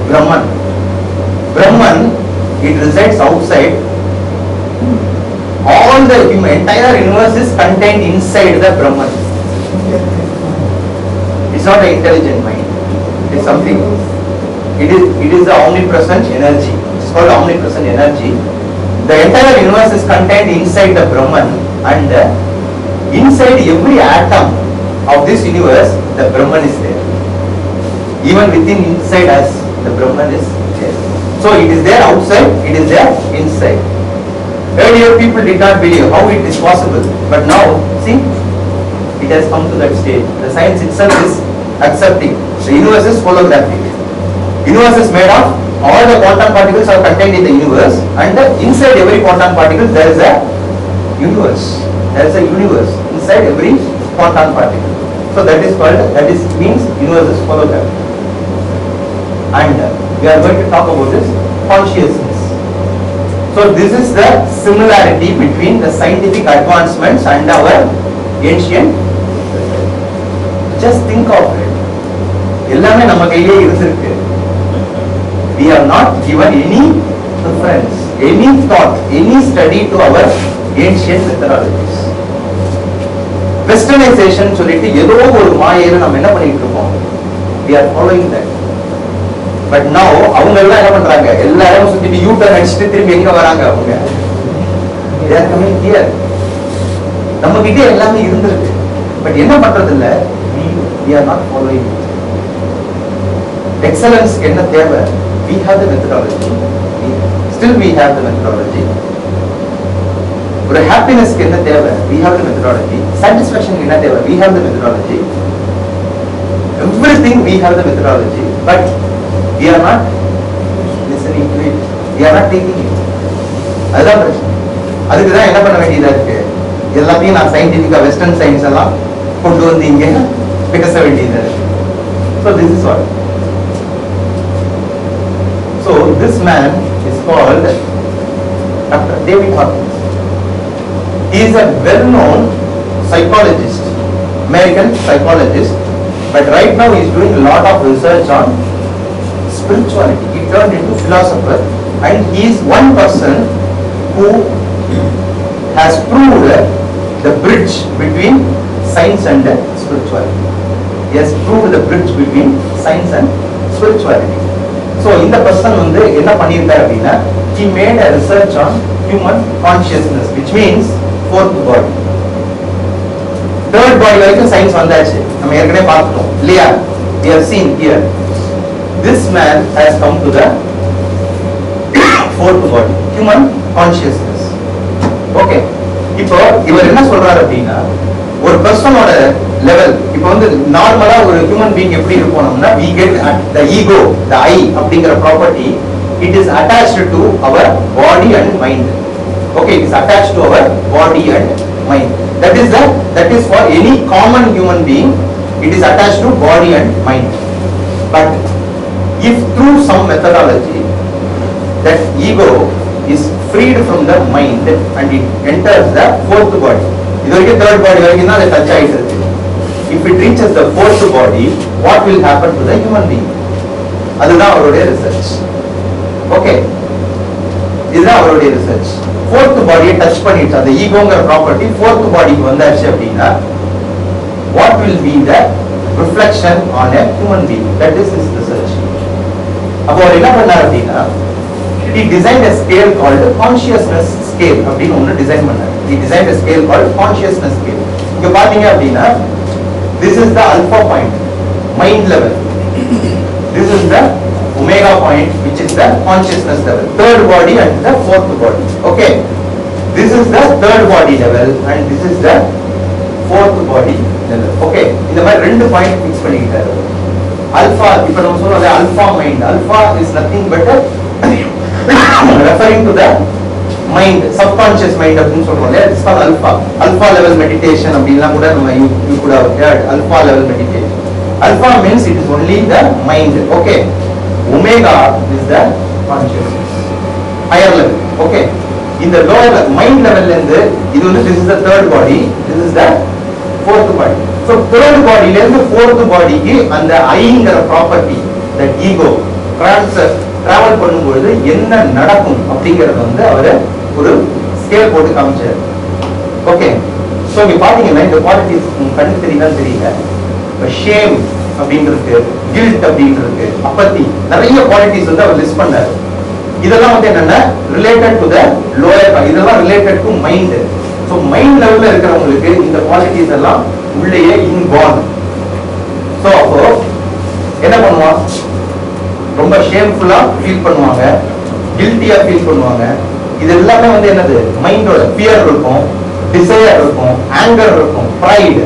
Brahman, it resides outside. All the entire universe is contained inside the Brahman. It's not an intelligent mind. It's something. It is the omnipresent energy. It's called omnipresent energy. The entire universe is contained inside the Brahman, and inside every atom of this universe, the Brahman is there. Even within inside us, the Brahman is there. So it is there outside, it is there inside. Earlier people did not believe how it is possible, but now see, it has come to that stage. The science itself is accepting. The universe is holographic. Universe is made of all the quantum particles are contained in the universe, and inside every quantum particle there is a universe. There is a universe inside every quantum particle. So that is called, that is means universe is hologram. And we are going to talk about this consciousness. So this is the similarity between the scientific advancements and our ancient. Just think of it. எல்லாமே நம்ம கையிலே இருந்திருக்கு. We have not given any reference, any thought, any study to our ancient methodologies. Westernization சொல்லிட்டு ஏதோ ஒரு மாயையில நம்ம என்ன பண்ணிட்டு இருக்கோம்? We are following that. But now அவங்க எல்லாம் என்ன பண்றாங்க? எல்லாரும் சுத்திட்டு யூ-டர்ன் அடிச்சிட்டு திரும்பி எங்க வராங்க அவங்க? They are coming here. நம்ம கிட்ட எல்லாமே இருந்திருக்கு. பட் என்ன பண்றது இல்ல? We are not following it. Excellence என்ன தேவை? We have the methodology. Still we have the methodology. ஒரு happiness என்ன தேவை? We have the methodology. Satisfaction என்ன தேவை? We have the methodology. Everything we have the methodology, but we are not listening to it. We are not taking it. அதுதான் பிரச்சனை. அதுக்கு தான் என்ன பண்ண வேண்டியதா இருக்கு? எல்லாத்தையும் நான் சயின்டிஃபிக்கா வெஸ்டர்ன் சயின்ஸ் எல்லாம் கொண்டு வந்து இங்க பேச வேண்டியதா இருக்கு. So this is what. So this man is called Dr. David Hawkins. He is a well-known psychologist, American psychologist, but right now he is doing a lot of research on spirituality. He turned into philosopher, and he is one person who has proved the bridge between science and spirituality. He has proved the bridge between science and spirituality. So in the person வந்து என்ன பண்ணிருக்காரு அப்படின்னா, he made a research on human consciousness, which means fourth body. Third body வரைக்கும் science வந்தாச்சு, நம்ம ஏற்கனவே பார்த்துட்டோம் இல்லையா? We have seen here. This man has come to the fourth body, human consciousness. Okay. இப்போ இவர் என்ன சொல்றாரு அப்படின்னா, ஒரு பர்சனோட லெவல் இப்போ வந்து நார்மலா ஒரு ஹியூமன் பீயிங் எப்படி இருப்போம்னா, we get the ego, the I அப்படிங்கிற property, it is attached to our body and mind. Okay, it is attached to our body and mind. That is for any common human being, it is attached to body and mind. But if through some methodology that ego is freed from the mind and it enters the fourth body, இது வரைக்கும் third body வரைக்கும் தான் அது touch ஆயிட்டு இருக்கு. If it reaches the fourth body, what will happen to the human being? அதுதான் அவருடைய research. Okay, இதுதான் அவருடைய ரிசர்ச். fourth body டச் பண்ணிட்டு அந்த ஈகோங்கிற ப்ராப்பர்ட்டி fourth பாடிக்கு வந்தாச்சு அப்படின்னா, what will be the reflection on a human being? That is his research. அப்போ அவர் என்ன பண்ணார் அப்படின்னா, he designed a scale called consciousness scale அப்படின்னு ஒன்று டிசைன் பண்ணார். He designed a scale called consciousness scale. இங்க பாத்தீங்க அப்படின்னா, this is the alpha point, mind level. This is the omega point, which is the consciousness level, third body and the fourth body. Okay, this is the third body level and this is the fourth body level. Okay, இந்த மாதிரி ரெண்டு point fix பண்ணிக்கிட்டாரு. alpha, இப்போ நம்ம சொல்றோம் alpha mind, alpha is nothing but referring to the mind, subconscious mind அப்படின்னு சொல்றோம். It's called alpha level meditation அப்படினா கூட நம்ம you could have heard alpha level meditation. Alpha means it is only the mind. Okay, omega is the consciousness, higher level. Okay, in the lower mind level இருந்து இது வந்து this is the third body, this is the fourth body. So third body ல இருந்து fourth body க்கு அந்த ஐங்கிற property, that ego travel பண்ணும்போது என்ன நடக்கும் அப்படிங்கறது வந்து அவர் ஒரு ஸ்கேல் போட்டு காமிச்சார். ஓகே, சோ இங்க பாத்தீங்கன்னா இந்த குவாலிட்டிஸ் கண்ணு தெரியுதா தெரியல. ஷேம் அப்படிங்கிறது, கில்ட் அப்படிங்கிறது, அப்பத்தி, நிறைய குவாலிட்டிஸ் வந்து அவர் லிஸ்ட் பண்ணாரு. இதெல்லாம் வந்து என்னன்னா ரிலேட்டட் டு த லோயர், இதெல்லாம் related to mind. So mind லெவல்ல இருக்கிறவங்களுக்கு இந்த குவாலிட்டிஸ் எல்லாம் உள்ளேயே இன்பார்ன். சோ அப்போ என்ன பண்ணுவான், ரொம்ப ஷேம்ஃபுல்லா ஃபீல் பண்ணுவாங்க, கில்ட்டியா ஃபீல் பண்ணுவாங்க. இது எல்லாமே வந்து என்னது, மைண்டோட ஃபியர் இருக்கும், டிசையர் இருக்கும், ஆங்கர் இருக்கும், ப்ரைட்.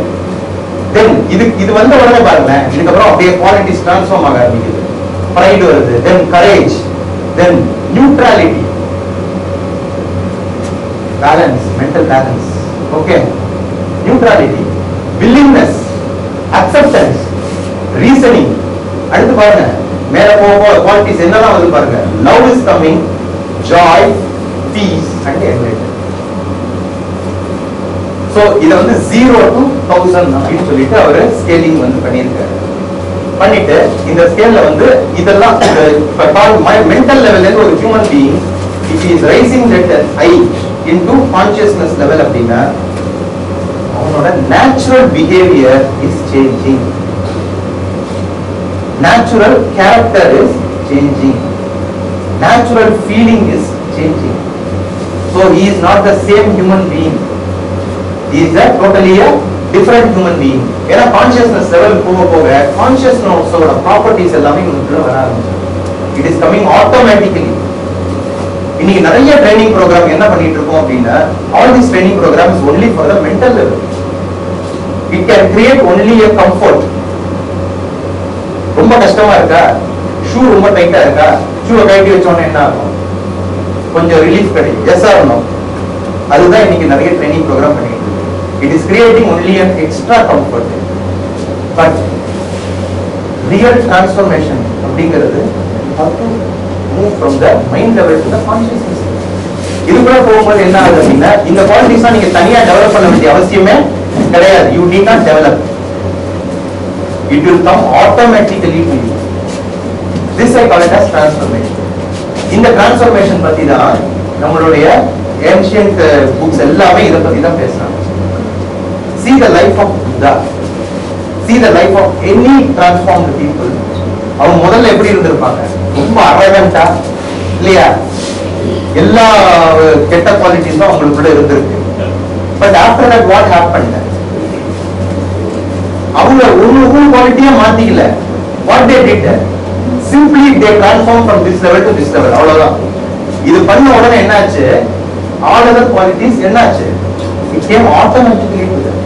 தென் இது வந்த உடனே பாருங்க, இதுக்கப்புறம் அப்படியே குவாலிட்டிஸ் ட்ரான்ஸ்ஃபார்ம் ஆக ஆரம்பிக்குது. pride வருது, then courage, then neutrality, balance, mental balance, okay, neutrality, willingness, acceptance, reasoning. அடுத்து பாருங்க மேல போக குவாலிட்டிஸ் என்னலாம் வந்து பாருங்க, love is coming, joy, peace and enlightenment. so இத வந்து 0 to 1000 அப்படினு சொல்லிட்டு அவர் ஸ்கேலிங் வந்து பண்ணிருக்காரு. பண்ணிட்டு இந்த ஸ்கேல்ல வந்து இதெல்லாம் மென்டல் லெவல்ல இருந்து ஒரு human being it is rising letter I into consciousness level அப்படினா அவனோட natural behavior is changing, natural character is changing, natural feeling is changing. so he is not the same human being, he is a totally a different human being. ஏன்னா consciousness level போக போக consciousness ஓட properties எல்லாமே உங்களுக்கு வர ஆரம்பிக்கும். it is coming automatically. இன்னைக்கு நிறைய ட்ரைனிங் ப்ரோக்ராம் என்ன பண்ணிட்டு இருக்கோம் அப்படின்னா all these training programs only for the mental level. it can create only a comfort. ரொம்ப கஷ்டமா இருக்கா, ஷூ ரொம்ப டைட்டா இருக்கா, ஷூவை கழட்டி வச்சோன்னே என்ன ஆகும், கொஞ்சம் ரிலீஃப் கிடைக்கும். Yes or no? அதுதான் இன்னைக்கு நிறைய ட்ரைனிங் ப்ரோக்ராம் பண்ணிட்டு இருக்கு. It is creating only an extra comfort. But real transformation அப்படிங்கிறது move from the mind level to the consciousness. இதுக்குள்ள போகும்போது என்ன ஆகுது அப்படின்னா இந்த குவாலிட்டிஸ் நீங்க தனியா டெவலப் பண்ண வேண்டிய அவசியமே கிடையாது. you need not develop, it will come automatically to you. this I call it as transformation. இந்த transformation பத்தி தான் நம்மளுடைய ancient books எல்லாமே இத பத்தி தான் பேசுறாங்க. see the life of Buddha, see the life of any transformed people. அவங்க முதல்ல எப்படி இருந்திருப்பாங்க, ரொம்ப அரகண்டா இல்லையா, எல்லா கெட்ட குவாலிட்டிஸும் அவங்களுக்குள்ள இருந்திருக்கு. But after that what happened, அவங்க ஒரு குவாலிட்டியா மாத்திக்கல. What they did, simply they transform from this level to this level, அவ்வளவுதான். இது பண்ண உடனே என்னாச்சு, ஆல் அதர் குவாலிட்டிஸ் என்னாச்சு, it came automatically to them.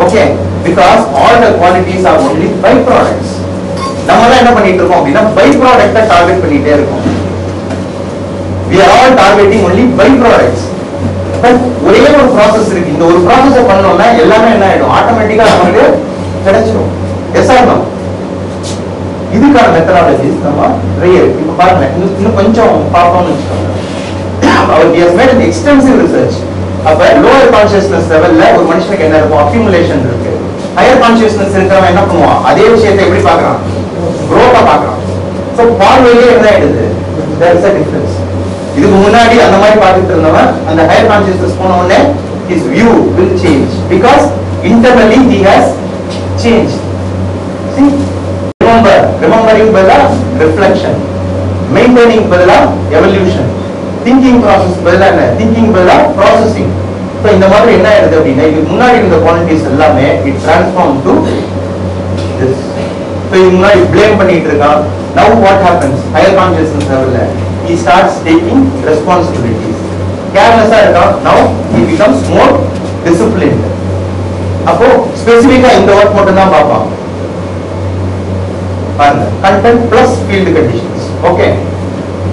okay, because all the qualities are only by products. நம்ம தான் என்ன பண்ணிட்டு இருக்கோம் அப்படின்னா பை ப்ராடக்ட்டை டார்கெட் பண்ணிட்டே இருக்கோம். we are all targeting only by products. But ஒரே ஒரு process இருக்கு. இந்த ஒரு process பண்ணோம்னா எல்லாமே என்ன ஆயிடும், ஆட்டோமேட்டிக்கா நமக்கு கிடைச்சிடும். Yes or no? இதுக்கான மெத்தடாலஜிஸ் நம்ம நிறைய இருக்கு. இப்ப பாருங்க, இன்னும் கொஞ்சம் பார்ப்போம்னு வச்சுக்கோங்க. அவர் he has made an extensive research. அப்ப லோவர் கான்ஷியஸ்னஸ் லெவல்ல ஒரு மனுஷனுக்கு என்ன இருக்கும், அக்யூமுலேஷன் இருக்கு. ஹையர் கான்ஷியஸ்னஸ் இருக்கிறவன் என்ன பண்ணுவான், அதே விஷயத்தை எப்படி பார்க்கறான், growth-ஆ பார்க்கறான். சோ பார்வையிலே என்ன ஆயிடுது, there is a difference. இதுக்கு முன்னாடி அந்த மாதிரி பார்த்துட்டு இருந்தவன் அந்த ஹையர் கான்ஷியஸ்னஸ் போன உடனே his view will change because internally he has changed. see, remembering பதிலா reflection, maintaining பதிலா evolution, thinking process பதிலா என்ன, thinking பதிலா processing. so இந்த மாதிரி என்ன ஆயிடுது அப்படின்னா இதுக்கு முன்னாடி இருந்த குவாலிட்டிஸ் எல்லாமே it transform to this. so இது முன்னாடி blame பண்ணிட்டு இருக்கான். now what happens, higher consciousness level he starts taking responsibilities. careless ஆ இருக்கான், now he becomes more disciplined. அப்போ ஸ்பெசிஃபிக்கா இந்த வர்க் மட்டும் தான் பார்ப்பான். பாருங்க, content plus field conditions. okay,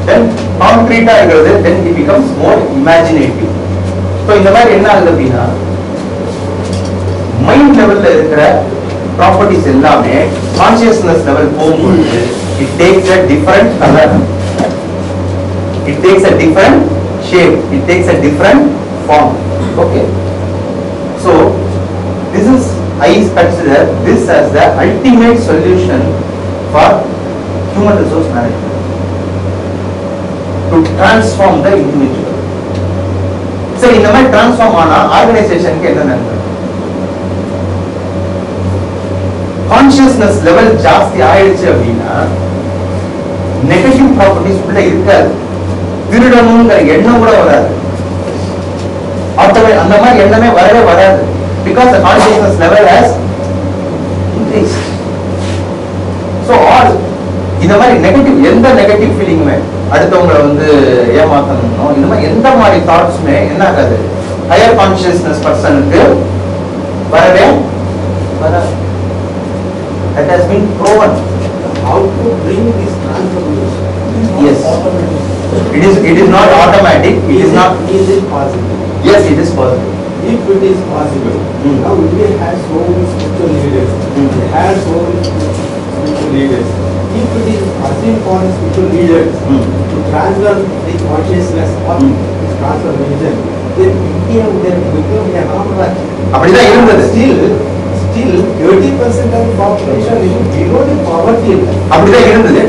then concrete ஆ இருக்கிறது, then he becomes more imaginative. so இந்த மாதிரி என்ன ஆகுது அப்படின்னா மைண்ட் லெவல்ல இருக்கிற ப்ராப்பர்ட்டிஸ் எல்லாமே கான்ஷியஸ்னஸ் லெவல் போகும்போது it takes a different color, it takes a different shape, it takes a different form. okay, so this is, I consider this as the ultimate solution for human resource management, to transform the individual. சரி, இந்த மாதிரி transform ஆனா ஆர்கனைசேஷனுக்கு என்ன நடக்கும்? Consciousness level ஜாஸ்தி ஆயிடுச்சு அப்படின்னா negative properties உள்ள இருக்காது. திருடணுங்கிற எண்ணம் கூட வராது. அந்த மாதிரி எண்ணமே வரவே வராது. because the consciousness level has increased. so all இந்த மாதிரி நெகட்டிவ், எந்த நெகட்டிவ் ஃபீலிங்குமே, அடுத்தவங்களை வந்து ஏமாத்தணும், இந்த மாதிரி எந்த மாதிரி தாட்ஸுமே என்ன ஆகாது, ஹையர் கான்ஷியஸ்னஸ் பர்சனுக்கு வரவே வராது. that has been proven. how to bring this transformation. Yes. It is not automatic. It is not. Is it possible? Yes, it is possible. If it is possible, now India has so many spiritual leaders. It has so many spiritual leaders. If it is possible for the spiritual leaders to transfer the consciousness of this transformation, then India would have become a non-right. அப்படிதான் இருந்தது. Still 30% of the population is below the poverty line. அப்படிதான் இருந்தது.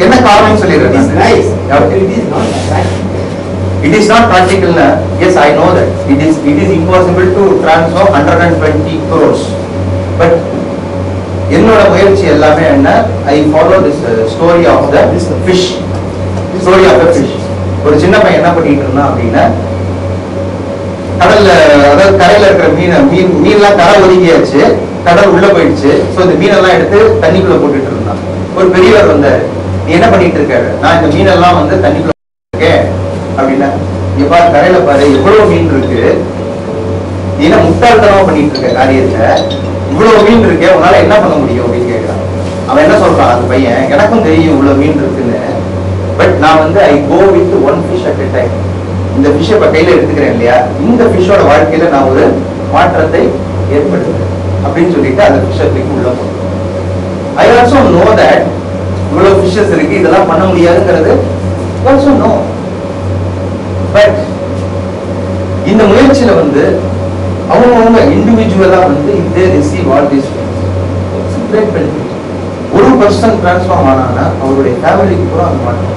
என்ன காரணம் சொல்லிடுறேன். It is nice, but it is not practical. It is not practical. Yes, I know that. It is impossible to transfer 120 crores. But என்னோட முயற்சி எல்லாமே என்ன, I follow this story of the fish. Story of the fish. ஒரு சின்ன பையன் என்ன பண்ணிட்டு இருந்தான் அப்படின்னா, கடல்ல அதாவது கரையில இருக்கிற மீன்லாம் கரை ஒதுங்கியாச்சு, கடல் உள்ள போயிடுச்சு. ஸோ இந்த மீனெல்லாம் எடுத்து தண்ணிக்குள்ள போட்டுட்டு இருந்தான். ஒரு பெரியவர் வந்தாரு, நீ என்ன பண்ணிட்டு இருக்காரு? நான் இந்த மீனெல்லாம் வந்து தண்ணிக்குள்ள இருக்கேன் அப்படின்னா, இங்க பாரு கரையில பாரு எவ்வளவு மீன் இருக்கு, நீ என்ன முட்டாள்தனமா பண்ணிட்டு இருக்க காரியத்தை, இவ்வளவு மீன் இருக்கு, உன்னால என்ன பண்ண முடியும் அப்படின்னு கேட்கிறான். அவன் என்ன சொல்றான், அந்த பையன், எனக்கும் தெரியும் இவ்வளவு மீன் இருக்குன்னு, பட் நான் வந்து I go with one fish at a time. இந்த ஃபிஷ் இப்ப கையில எடுத்துக்கிறேன் இல்லையா, இந்த ஃபிஷ்ஷோட வாழ்க்கையில நான் ஒரு மாற்றத்தை ஏற்படுத்துறேன் அப்படின்னு சொல்லிட்டு அந்த ஃபிஷ்ஷத்துக்கு உள்ள போறேன். ஐ ஆல்சோ நோ தட் இவ்வளவு ஃபிஷஸ் இருக்கு, இதெல்லாம் பண்ண முடியாதுங்கிறது ஆல்சோ நோ. பட் இந்த முயற்சியில வந்து அவங்க இண்டிவிஜுவலா வந்து இதே receive all this great benefit. ஒரு பர்சன் டிரான்ஸ்ஃபார்ம் ஆனாங்கன்னா அவருடைய ஃபேமிலிக்கு கூட அந்த மாற்றம்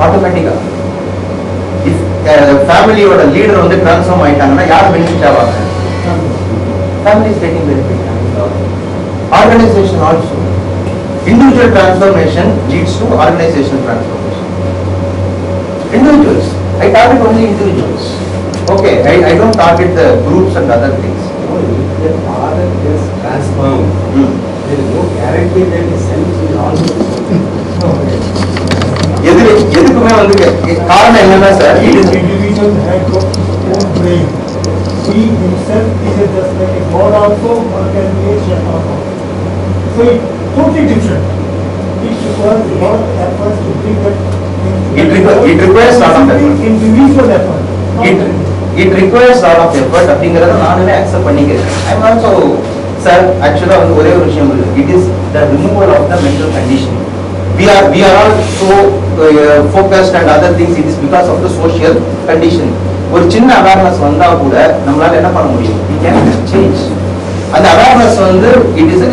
ஆட்டோமேட்டிக்கா. இஃப் ஃபேமிலியோட லீடர் வந்து டிரான்ஸ்ஃபார்ம் ஆயிட்டாங்கன்னா யார் பெனிஃபிட் ஆவாங்க? Family is getting benefit. Organisation also. Individual transformation leads to organisation transformation. Individuals. I target only individuals. Okay, I don't target the groups and other things. No, if the father gets transformed, there is no guarantee that the self will also be. எதுக்குமே வந்து காரணம் என்னன்னா sir, individual has got own brain. He himself is just like a god also, or can be a chef also. So it's totally different. It requires a lot of efforts to bring that. It requires lot of effort. Individual effort. It requires lot of effort அப்படிங்கறத நானே accept பண்ணிக்கிறேன். I am also sir actually வந்து ஒரே ஒரு விஷயம் இருக்கு. It is the removal of the mental conditioning. We are all so focused and other things. It is because of the social condition. ஒரு சின்ன அவேர்னஸ் வந்தா கூட நம்மளால என்ன பண்ண முடியும்? We can change. அந்த அவேர்னஸ் வந்து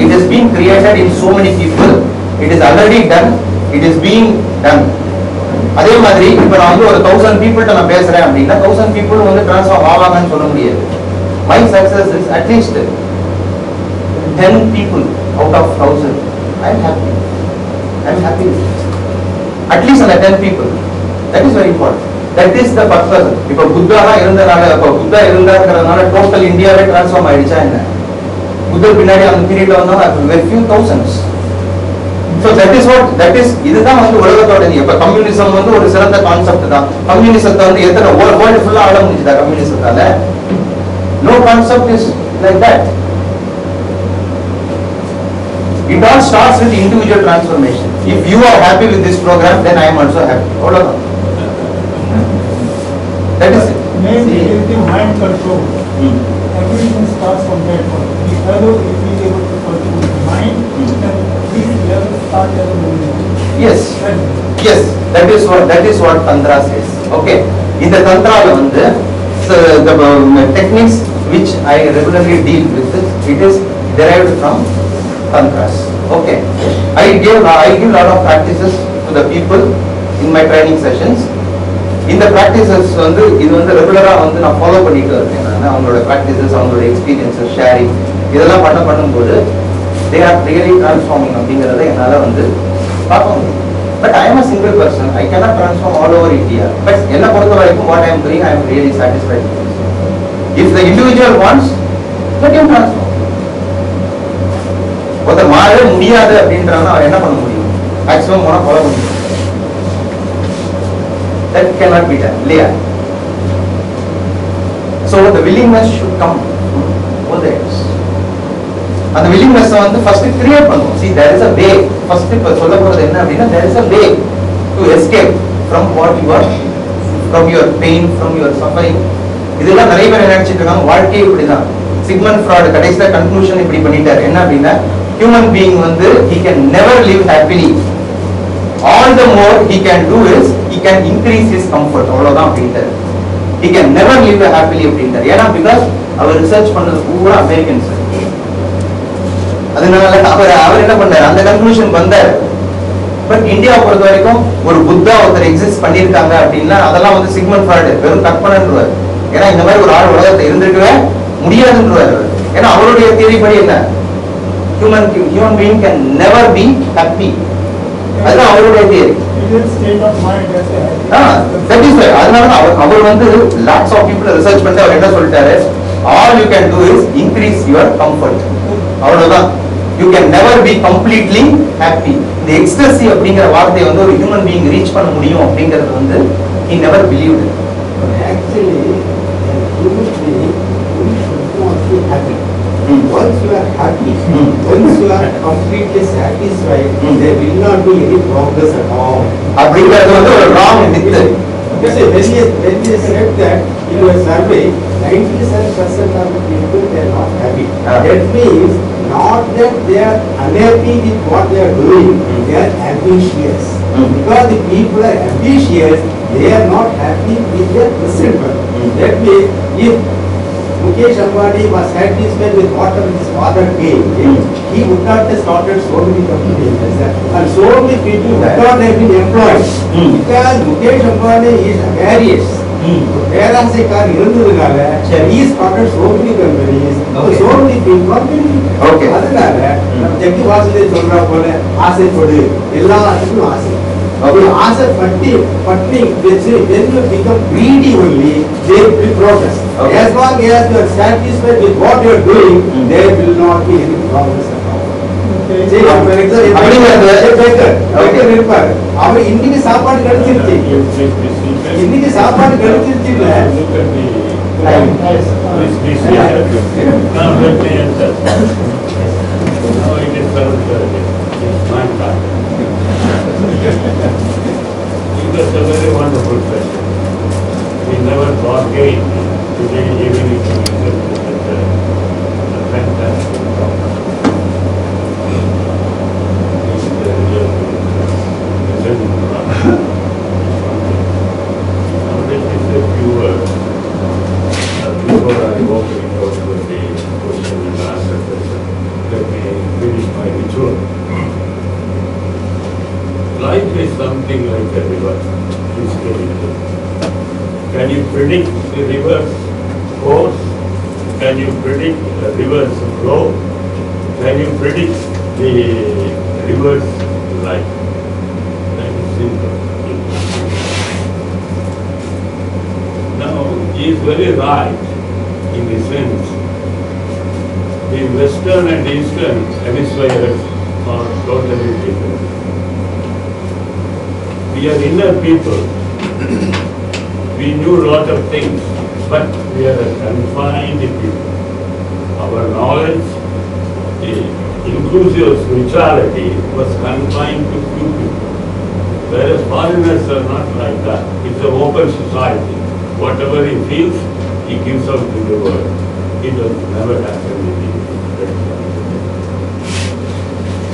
it is being created in so many people. It is already done. It is being done. அதே மாதிரி இப்ப நான் வந்து ஒரு 1000 people நான் பேசுறேன் அப்படின்னா 1000 people வந்து டிரான்ஸ்ஃபார்ம் ஆவாங்கன்னு சொல்ல முடியாது. My success is at least 10 people out of 1000. I am happy. With it. At least on 10 people. That is very important. That is the purpose. இப்ப புத்தா இருந்தனால இருந்தாங்கிறதுனால டோட்டல் இந்தியாவே டிரான்ஸ்ஃபார்ம் ஆயிடுச்சா என்ன? புத்தர் பின்னாடி அந்த பீரியட்ல வந்தா few thousands. So that is இதுதான் வந்து உலகத்தோட இப்ப கம்யூனிசம் வந்து ஒரு சிறந்த கான்செப்ட் தான். கம்யூனிசத்தை வந்து எத்தனை வேர்ல்ட் ஃபுல்லா ஆட முடிஞ்சதா கம்யூனிசத்தால? No concept is like that. It all starts with individual transformation. If you are happy with this program, then I am also happy. Hold on. That is it. Mainly is the mind control. Everything starts from that one. The fellow is being able to control the mind, and these levels start as a movement. Yes. That is what tantra says. Okay. In the tantra வந்து the techniques which I regularly deal with, it is derived from tantras. Okay. I give a lot of practices to the people in my training sessions. இந்த practices வந்து இது வந்து ரெகுலரா வந்து நான் follow பண்ணிட்டு இருக்கேன். நான் அவங்களோட practices, அவங்களோட experiences ஷேரிங் இதெல்லாம் பண்ணும்போது they are really transforming அப்படிங்கறதை என்னால வந்து பார்க்க முடியும். But I am a single person. I cannot transform all over India. But என்ன பொறுத்த வரைக்கும் what I am doing, I am really satisfied with this. If the individual wants, let him transform. ஒருத்தர் மாறவே முடியாது அப்படின்றாங்க, அவர் என்ன பண்ண முடியும்? மேக்ஸிமம் போனா ஃபாலோ பண்ண முடியும். That cannot be done. இல்லையா? So the willingness should come from both ends. அந்த willingness வந்து first create பண்ணுவோம். See, there is a way. First இப்ப சொல்ல போறது என்ன அப்படின்னா, there is a way to escape from what you are, from your pain, from your suffering. இதெல்லாம் நிறைய பேர் நினைச்சிட்டு இருக்காங்க வாழ்க்கையே இப்படிதான். சிக்மண்ட் ஃப்ராய்ட் கடைசியில கன்க்ளூஷன் இப்படி பண்ணிட்டாரு. என்ன அப்படின்னா, human being வந்து he can never live happily. All the more he can do is he can increase his comfort. அவ்வளவுதான் அப்படின்ட்டாரு. He can never live happily அப்படின்ட்டாரு. ஏன்னா பிகாஸ் அவர் ரிசர்ச் பண்ணது பூரா அமெரிக்கன்ஸ். அதனால அவர் என்ன பண்ணாரு, அந்த கன்க்ளூஷன் வந்தாரு. பட் இந்தியாவை பொறுத்த வரைக்கும் ஒரு புத்தா ஒருத்தர் எக்ஸிஸ்ட் பண்ணியிருக்காங்க அப்படின்னா அதெல்லாம் வந்து சிக்மண்ட் ஃப்ராய்டு வெறும் கற்பனைன்றாரு. ஏன்னா இந்த மாதிரி ஒரு ஆள் உலகத்தை இருந்திருக்கவே முடியாதுன்றாரு. ஏன்னா அவருடைய தியரி படி என்ன, human being can never be happy. அதுதான் அவருடைய தியரி. That is why. அதனால அவர் வந்து லாட்ஸ் ஆஃப் பீப்புள் ரிசர்ச் பண்ணிட்டு அவர் என்ன சொல்லிட்டாரு, all you can do is increase your comfort. அவ்வளவுதான். You can never be completely happy. இந்த எக்ஸ்டசி அப்படிங்கிற வார்த்தையை வந்து ஒரு ஹியூமன் பீயிங் ரீச் பண்ண முடியும் அப்படிங்கிறது வந்து he never believed. Actually, human being should not be happy. Once you are happy, once you are completely satisfied, there will not be any progress at all. அப்படிங்கிறது வந்து ஒரு wrong myth. When you said that in your survey, 97% of the people they are not happy. That means not that they are unhappy with what they are doing, they are ambitious. Because the people are ambitious, they are not happy with their present work. That means if Mukesh Ambani was satisfied with whatever his father gave, he would not have started so many companies and so many people would not have been employed. Because Mukesh Ambani is various. பேராசைக்கார் இருந்ததுனால he started so many companies, so many people. அதனால நம்ம ஜக்கி வாசுதேவ் சொல்றா போல ஆசைப்படு, எல்லாத்துக்கும் ஆசை. ஆசை பட்டி when you become greedy only, there will be progress. As long as you are satisfied with what you are doing, there will not be any progress at all. அவர் இன்னைக்கு சாப்பாடு கிடைச்சிருச்சு, இன்னைக்கு சாப்பாடு கிடைச்சிருச்சு இல்ல. That's a very wonderful question. We never bargain today, even if we listen to a fantastic talk. Now let me say a few words before I walk into the question and answer session. Let me finish my ritual. Life is something like a river, physically. Can you predict the river's course? Can you predict the river's flow? Can you predict the river's life? That is simple. Now, he is very right in the sense the western and eastern hemispheres are totally different. We are inner people. We knew a lot of things, but we are a confined people. Our knowledge, inclusive spirituality, was confined to few people. Whereas foreigners are not like that. It's an open society. Whatever he feels, he gives out to the world. It does never happen with him.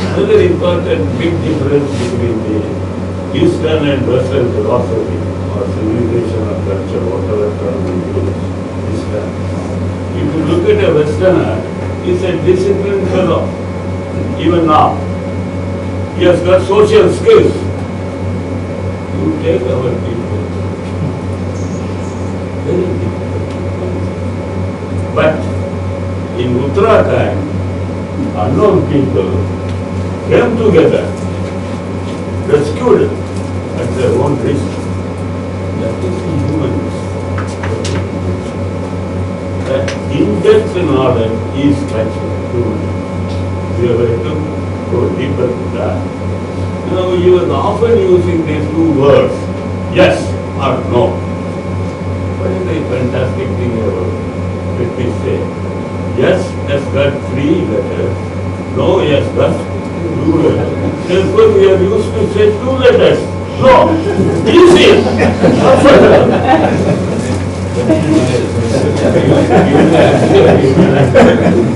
Another important big difference between the Eastern and Western philosophy or civilization or culture, whatever term we use, is that if you look at a Westerner, he's a disciplined fellow, even now. He has got social skills. You take our people, very difficult. But in Uttarakhand, unknown people came together, rescued at their own risk. That is the humanness. That in-depth knowledge is touching humanity. We have to go deeper to that. Now, you are often using these two words, yes or no. What is the fantastic thing about, let me say, Yes has got 3 letters, no has got 2 letters. Therefore we are used to say 2 letters. No, easy.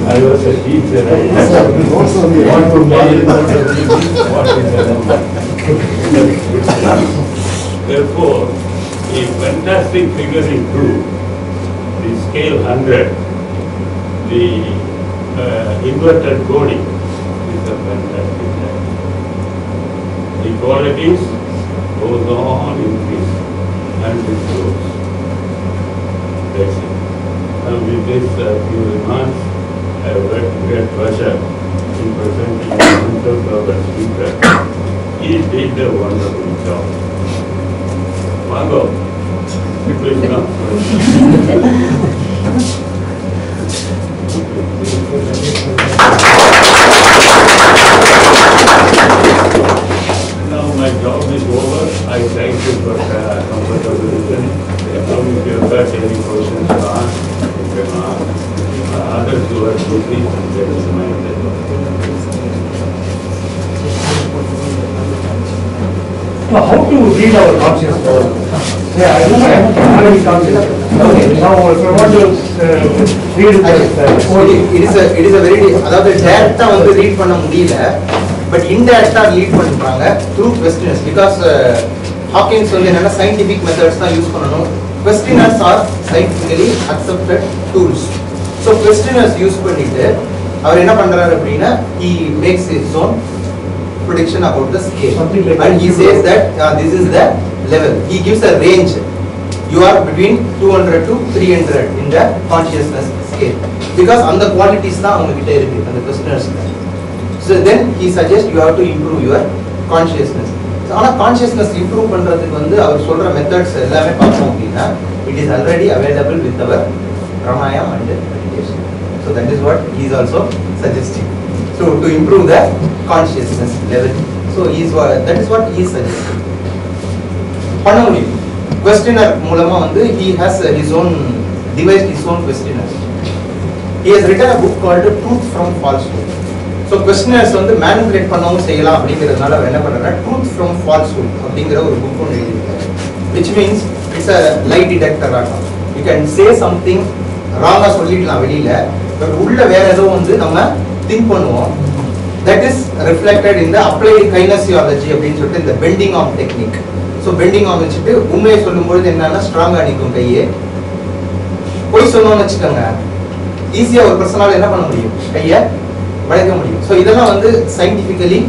I was a teacher. I want to therefore, a fantastic figure in 2, the scale 100, the inverted coding is a fantastic thing. The qualities goes on increase and it grows. That's it. And with this few remarks, I have great pleasure in presenting the answers of the speaker. He did a wonderful job. Margot, please come. Now my job is over. I thank you for comfortable listening. Now if you have got any questions to ask, you can ask. Others who are busy, they will remind them. Now, how to read our consciousness? Yeah, I don't have any consciousness. Okay, now if I want to read it, it is a very, அதாவது டைரக்டா வந்து read பண்ண முடியல, but இன்டைரக்டா read பண்றாங்க through questionnaires. Because Hawkins வந்து என்னன்னா scientific methods தான் யூஸ் பண்ணணும். Questionnaires are scientifically accepted tools. So questionnaires use பண்ணிட்டு அவர் என்ன பண்றாரு அப்படின்னா he makes his own prediction about the scale, and he says that this is the level. He gives a range. You are between 200 to 300 in the consciousness scale, because on the qualities na avanga kitta irukku and the questioners. So then he suggests you have to improve your consciousness. So ana consciousness improve பண்றதுக்கு வந்து அவர் சொல்ற methods எல்லாமே பார்த்தோம் அப்படினா it is already available with our pranayam and meditation. So that is what he is also suggesting. So to improve the consciousness level. So that is what he is suggesting. பண்ண முடியும். Questioner மூலமா வந்து he has his own devised his own questioners. He has written a book called Truth from Falsehood. So questioners வந்து manipulate பண்ணவும் செய்யலாம் அப்படிங்கிறதுனால அவர் என்ன பண்றாருன்னா Truth from Falsehood அப்படிங்கிற ஒரு புக் ஒன்று எழுதியிருக்காரு. Which means it's a lie detector ஆகும். You can say something wrong-ஆ சொல்லிடலாம் வெளியில, பட் உள்ள வேற ஏதோ வந்து நம்ம திங்க் பண்ணுவோம். That is reflected in the applied kinesiology அப்படின்னு சொல்லிட்டு இந்த bending arm technique. So bending arm வச்சுட்டு உண்மையை சொல்லும்போது என்னன்னா ஸ்ட்ராங்கா நிற்கும் கையே. போய் சொன்னோம்னு வச்சுக்கோங்க, ஈஸியா ஒரு பர்சனால என்ன பண்ண முடியும், கையை வளைக்க முடியும். ஸோ இதெல்லாம் வந்து சயின்டிஃபிக்கலி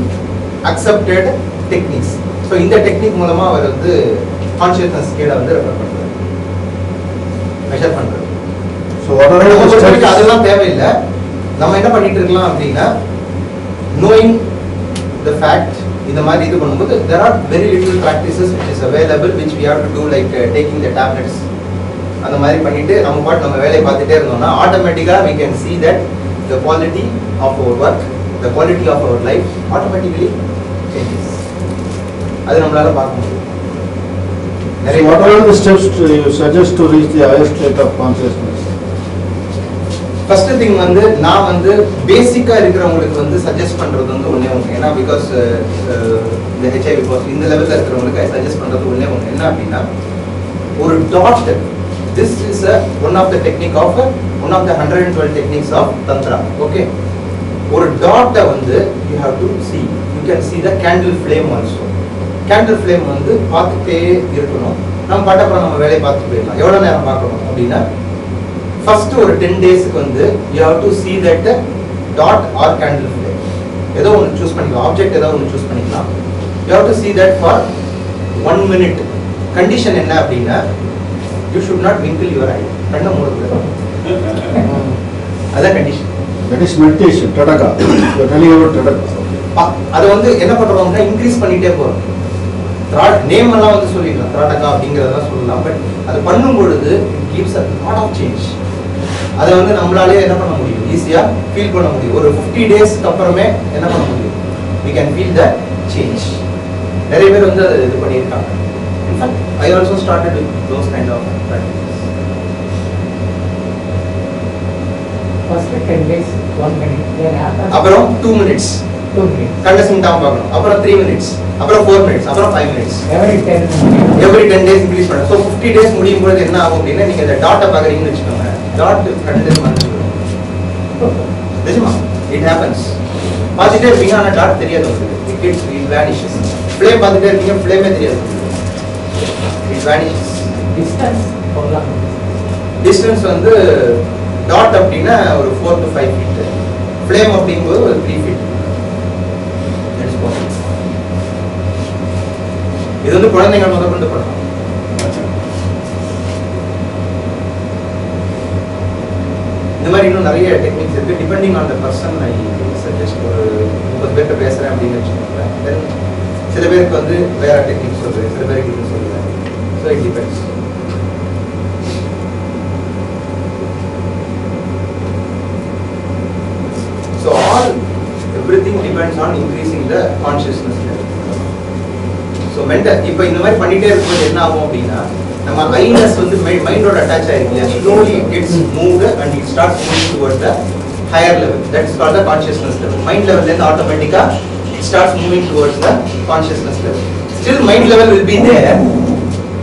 அக்செப்டட் டெக்னிக்ஸ். ஸோ இந்த டெக்னிக் மூலமா அவர் வந்து கான்ஷியஸ்னஸ் ஸ்கேலை வந்து ரெஃபர் பண்றாரு, மெஷர் பண்றாரு. ஸோ அதெல்லாம் தேவையில்லை. நம்ம என்ன பண்ணிட்டு இருக்கலாம் அப்படின்னா knowing the fact இந்த மாதிரி இது பண்ணும்போது there are very little practices which is available which we have to do, like taking the tablets. அந்த மாதிரி பண்ணிட்டு நம்ம பாட்டு நம்ம வேலையை பார்த்துட்டே இருந்தோம்னா ஆட்டோமேட்டிக்கா we can see that the quality of our work, the quality of our life automatically changes. அது நம்மளால பார்க்க முடியும். What are the steps you suggest to reach the higher state of consciousness? First thing வந்து நான் வந்து பேசிக்கா இருக்கிறவங்களுக்கு வந்து சஜஸ்ட் பண்றது வந்து ஒண்ணே ஒன்று. ஏன்னா பிகாஸ் இந்த ஹெச்ஐவி பாசிட்டிவ் இந்த லெவலில் இருக்கிறவங்களுக்கு சஜஸ்ட் பண்றது ஒண்ணே ஒன்று. என்ன அப்படின்னா ஒரு dot, this is one of the technique of one of the 112 techniques of Tantra. Okay, ஒரு டாட்டை வந்து you have to see, you can see the candle flame also. Candle flame வந்து பார்த்துட்டே இருக்கணும். நம்ம பாட்டப்புறம் நம்ம வேலையை பார்த்து போயிடலாம். எவ்வளோ நேரம் பார்க்கணும் அப்படின்னா ஃபர்ஸ்ட் ஒரு 10 டேஸ்க்கு வந்து you have to see that dot or candle flame ஏதோ ஒன்று சூஸ் பண்ணிக்கலாம், ஆப்ஜெக்ட் ஏதோ ஒன்று சூஸ் பண்ணிக்கலாம். You have to see that for 1 minute. Condition என்ன அப்படின்னா you should not winkle your eye, கண்ணை மூடக்கூடாது. அதான் condition. That is meditation, tadaka. You are telling about tadaka. அதை வந்து என்ன பண்றோம்னா இன்க்ரீஸ் பண்ணிட்டே போறோம். நேம் எல்லாம் வந்து சொல்லிடலாம், திராட்டகா அப்படிங்கிறதெல்லாம் சொல்லலாம். பட் அது பண்ணும் பொழுது it gives a lot of change. அதை வந்து நம்மளாலே என்ன பண்ண முடியும், ஈஸியா ஃபீல் பண்ண முடியும். ஒரு 50 டேஸ்க்கு அப்புறமே என்ன பண்ண முடியும், we can feel the change. நிறைய பேர் வந்து அது இது பண்ணியிருக்காங்க. In fact, I also started with those kind of practices. First 10 days, 1 minute. Then after அப்புறம் 2 minutes 2 minutes. கண்ண சிமிட்டாம பார்க்கணும். அப்புறம் 3 minutes, அப்புறம் 4 minutes, அப்புறம் 5 minutes. Every 10 minutes. Every 10 days increase பண்ணணும். So 50 days முடியும் பொழுது என்ன ஆகும் அப்படின்னா நீங்க இந்த டாட்டை பார்க்குறீங்கன்னு வச்சுக்கோங்க. டாட் கண்டினியூ பண்ணுங்க. நிஜமா it happens. பார்த்துட்டே இருப்பீங்க ஆனால் டாட் தெரியாது உங்களுக்கு. It vanishes. ஃப்ளேம் பார்த்துட்டே இருப்பீங்க, ஃப்ளேமே தெரியாது. It vanishes. Distance. டிஸ்டன்ஸ் வந்து டாட் அப்படின்னா ஒரு 4 to 5 feet. ஃப்ளேம் அப்படிங்கும்போது ஒரு 3 feet. That's possible. இது வந்து குழந்தைகள் முதல் கொண்டு பண்ணலாம். இந்த மாதிரி இன்னும் நிறைய டெக்னிக்ஸ் இருக்கு. Depending on the person I suggest. ஒரு 30 பேர்கிட்ட பேசுறேன் அப்படின்னு வச்சுக்கோங்க. தென் சில பேருக்கு வந்து வேற டெக்னிக்ஸ் சொல்றேன், சில பேருக்கு இது சொல்லுவேன். So it depends. So everything depends on increasing the consciousness level. So mental இப்போ இந்த மாதிரி பண்ணிட்டே இருக்கும்போது என்ன ஆகும் அப்படின்னா நம்ம ஐனஸ் வந்து மைண்டோட அட்டாச் ஆயிருக்கு. Slowly it gets moved and it starts moving towards the higher level. That's called the consciousness level. Mind level then automatically it starts moving towards the consciousness level. Still mind level will be there.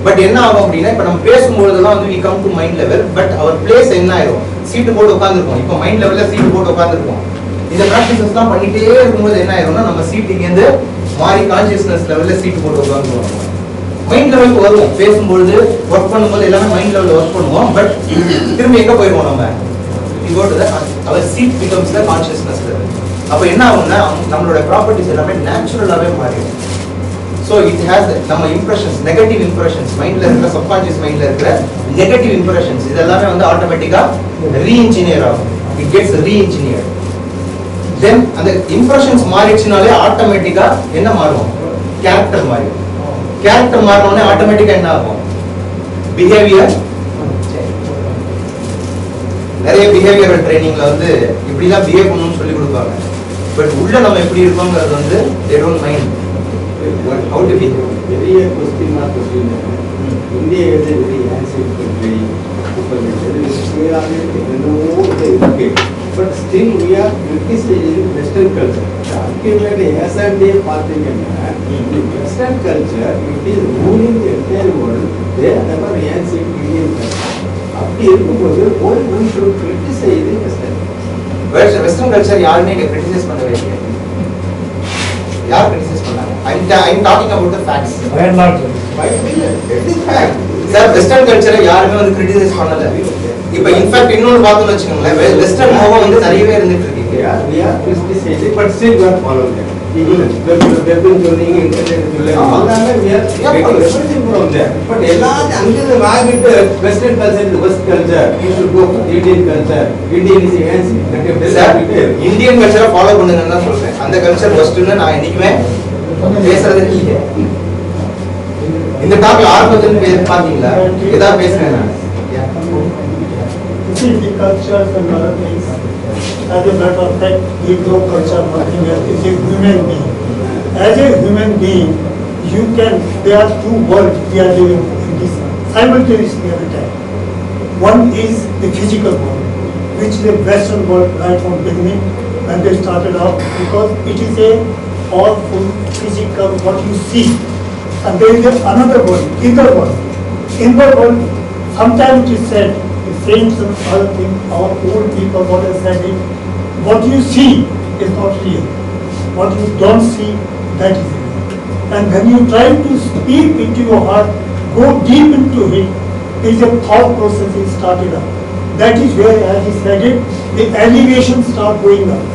But என்ன ஆகும் அப்படின்னா இப்போ நம்ம பேசும்போதெல்லாம் வந்து we come to mind level, but our place என்ன ஆயிரும்? சீட்டு போட்டு உட்காந்துருக்கோம். இப்போ மைண்ட் லெவல்ல சீட்டு போட்டு உட்காந்துருக்கோம். இந்த ப்ராக்டிசஸ் தான் பண்ணிட்டே இருக்கும்போது என்ன ஆயிரும்னா நம்ம சீட் இங்கேருந்து மாறி கான்சியஸ்னஸ் லெவல்ல சீட்டு போட்டு உட்காந்துருவோம். மைண்ட் லெவலுக்கு வருவோம். பேசும்பொழுது ஒர்க் பண்ணும்போது எல்லாமே மைண்ட் லெவலில் ஒர்க் பண்ணுவோம். பட் திரும்பி எங்கே போயிடுவோம் நம்ம? அவர் seat becomes the consciousness level. அப்போ என்ன ஆகும்னா நம்மளோட ப்ராப்பர்ட்டிஸ் எல்லாமே நேச்சுரலாகவே மாறிடும். ஸோ இட் ஹேஸ் நம்ம இம்ப்ரெஷன்ஸ், நெகட்டிவ் இம்ப்ரெஷன்ஸ், மைண்ட்ல இருக்கிற சப்கான்சியஸ் மைண்ட்ல இருக்கிற நெகட்டிவ் இம்ப்ரெஷன்ஸ் இதெல்லாமே வந்து ஆட்டோமேட்டிக்கா ரீஇன்ஜினியர் ஆகும். It gets ரீஇன்ஜினியர். தென் அந்த இம்ப்ரெஷன்ஸ் மாறிடுச்சுனாலே ஆட்டோமேட்டிக்கா என்ன மாறும்? கேரக்டர் மாறிடும். கேரக்டர் மாறினோடனே ஆட்டோமேட்டிக்கா என்ன ஆகும்? பிஹேவியர். நிறைய பிஹேவியரல் ட்ரைனிங்ல வந்து இப்படிதான் பிஹேவ் பண்ணணும்னு சொல்லி கொடுப்பாங்க. பட் உள்ள நம்ம எப்படி இருக்கோங்கிறது வந்து they don't mind. How to be? Very question mark question. India is a very ancient country. But still we are criticizing Western culture. Ultimately, as and day parting the Western culture, it is ruling the entire world. They are never ancient Indian culture. அப்படி இருக்கும்போது one should criticize the Western. Western culture யாருமே இங்க criticize பண்ணவே இல்லை. யார் criticize பண்ணாங்க? I'm talking about the facts. I am not. It is fact. Sir western கல்ச்சரை யாருமே வந்து கிரிட்டிசைஸ் பண்ணல. இப்போ இன்ஃபேக்ட் இன்னொரு பார்த்தோம்னு வச்சுக்கோங்களேன், வெஸ்டர்ன் மோகம் வந்து நிறையவே இருந்துட்டு இருக்கு. We are criticizing, but still we are following them. எல்லாமே we are getting everything from there. But எல்லாரும் அங்கிருந்து வாங்கிட்டு வெஸ்டர்ன் கல்ச்சர் இது west culture, you should go for Indian culture. Indian is ancient. Indian கல்ச்சரை ஃபாலோ பண்ணுங்கன்னு தான் சொல்றேன். அந்த கல்ச்சர் வெஸ்டர்ன்னு நான் என்னைக்குமே பேசுறது இல்லையே. இந்த டாபிக் ஆரம்பத்துல பாத்தீங்களா? ஏதாவது பேசுறேன் நான். See the cultures and other things. As a matter of fact, we grow culture nothing else. It's a human being. As a human being, you can. There are two worlds we are living in this simultaneously every time. One is the physical world, which is the Western world right from beginning when they started off, because it is a powerful physical what you see. And there is another world, inner world. Inner world, sometimes it is said, the saints and other things, our old people, what has said it, what you see is not real. What you don't see, that is real. And when you try to speak into your heart, go deep into it, there is a thought process is started up. That is where, as he said it, the elevation start going up.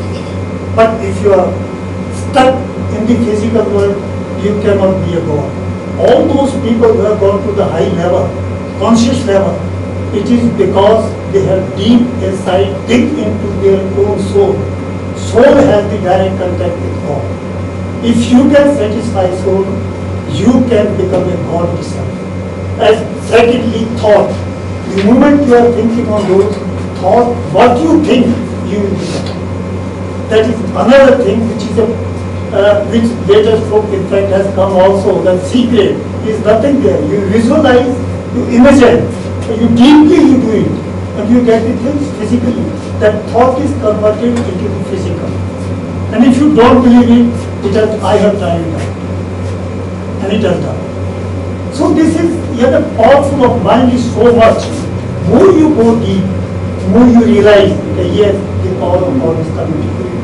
But if you are stuck in the physical world, you cannot be a God. All those people who have gone to the high level, conscious level, it is because they have deep insight, dig into their own soul. Soul has the direct contact with God. If you can satisfy soul, you can become a God yourself. As secondly, thought. The moment you are thinking on those thoughts, what you think, you will become. That is another thing which is a which later folk in fact has come also. The secret is nothing there. You visualize, you imagine, you deeply you do it. and you get the things physically. That thought is converted into the physical. And if you don't believe it, it has, I have tried it out. And it has done. So this is, the powerful of mind is so much. More you go deep, more you realize that yes, the power of God is coming to you.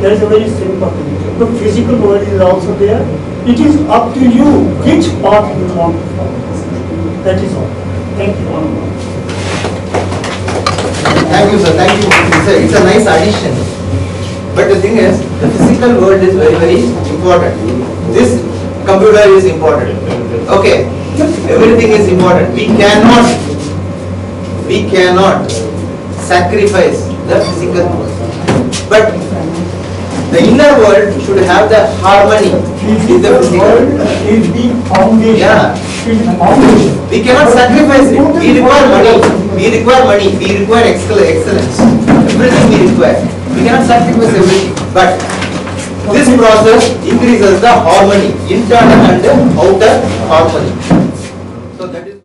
There is a very simple thing. The physical world is also there. It is up to you which path you want to follow. That is all. Thank you. Thank you, sir. Thank you. It's a nice addition. But the thing is, the physical world is very, very important. This computer is important. Okay, everything is important. We cannot sacrifice the physical world. But the inner world should have the harmony with the physical world world. is the foundation. Yeah. It is the foundation. We cannot sacrifice it. We require money. We require excellence. Everything we require. We cannot sacrifice everything. But this process increases the harmony, internal and outer harmony. So that is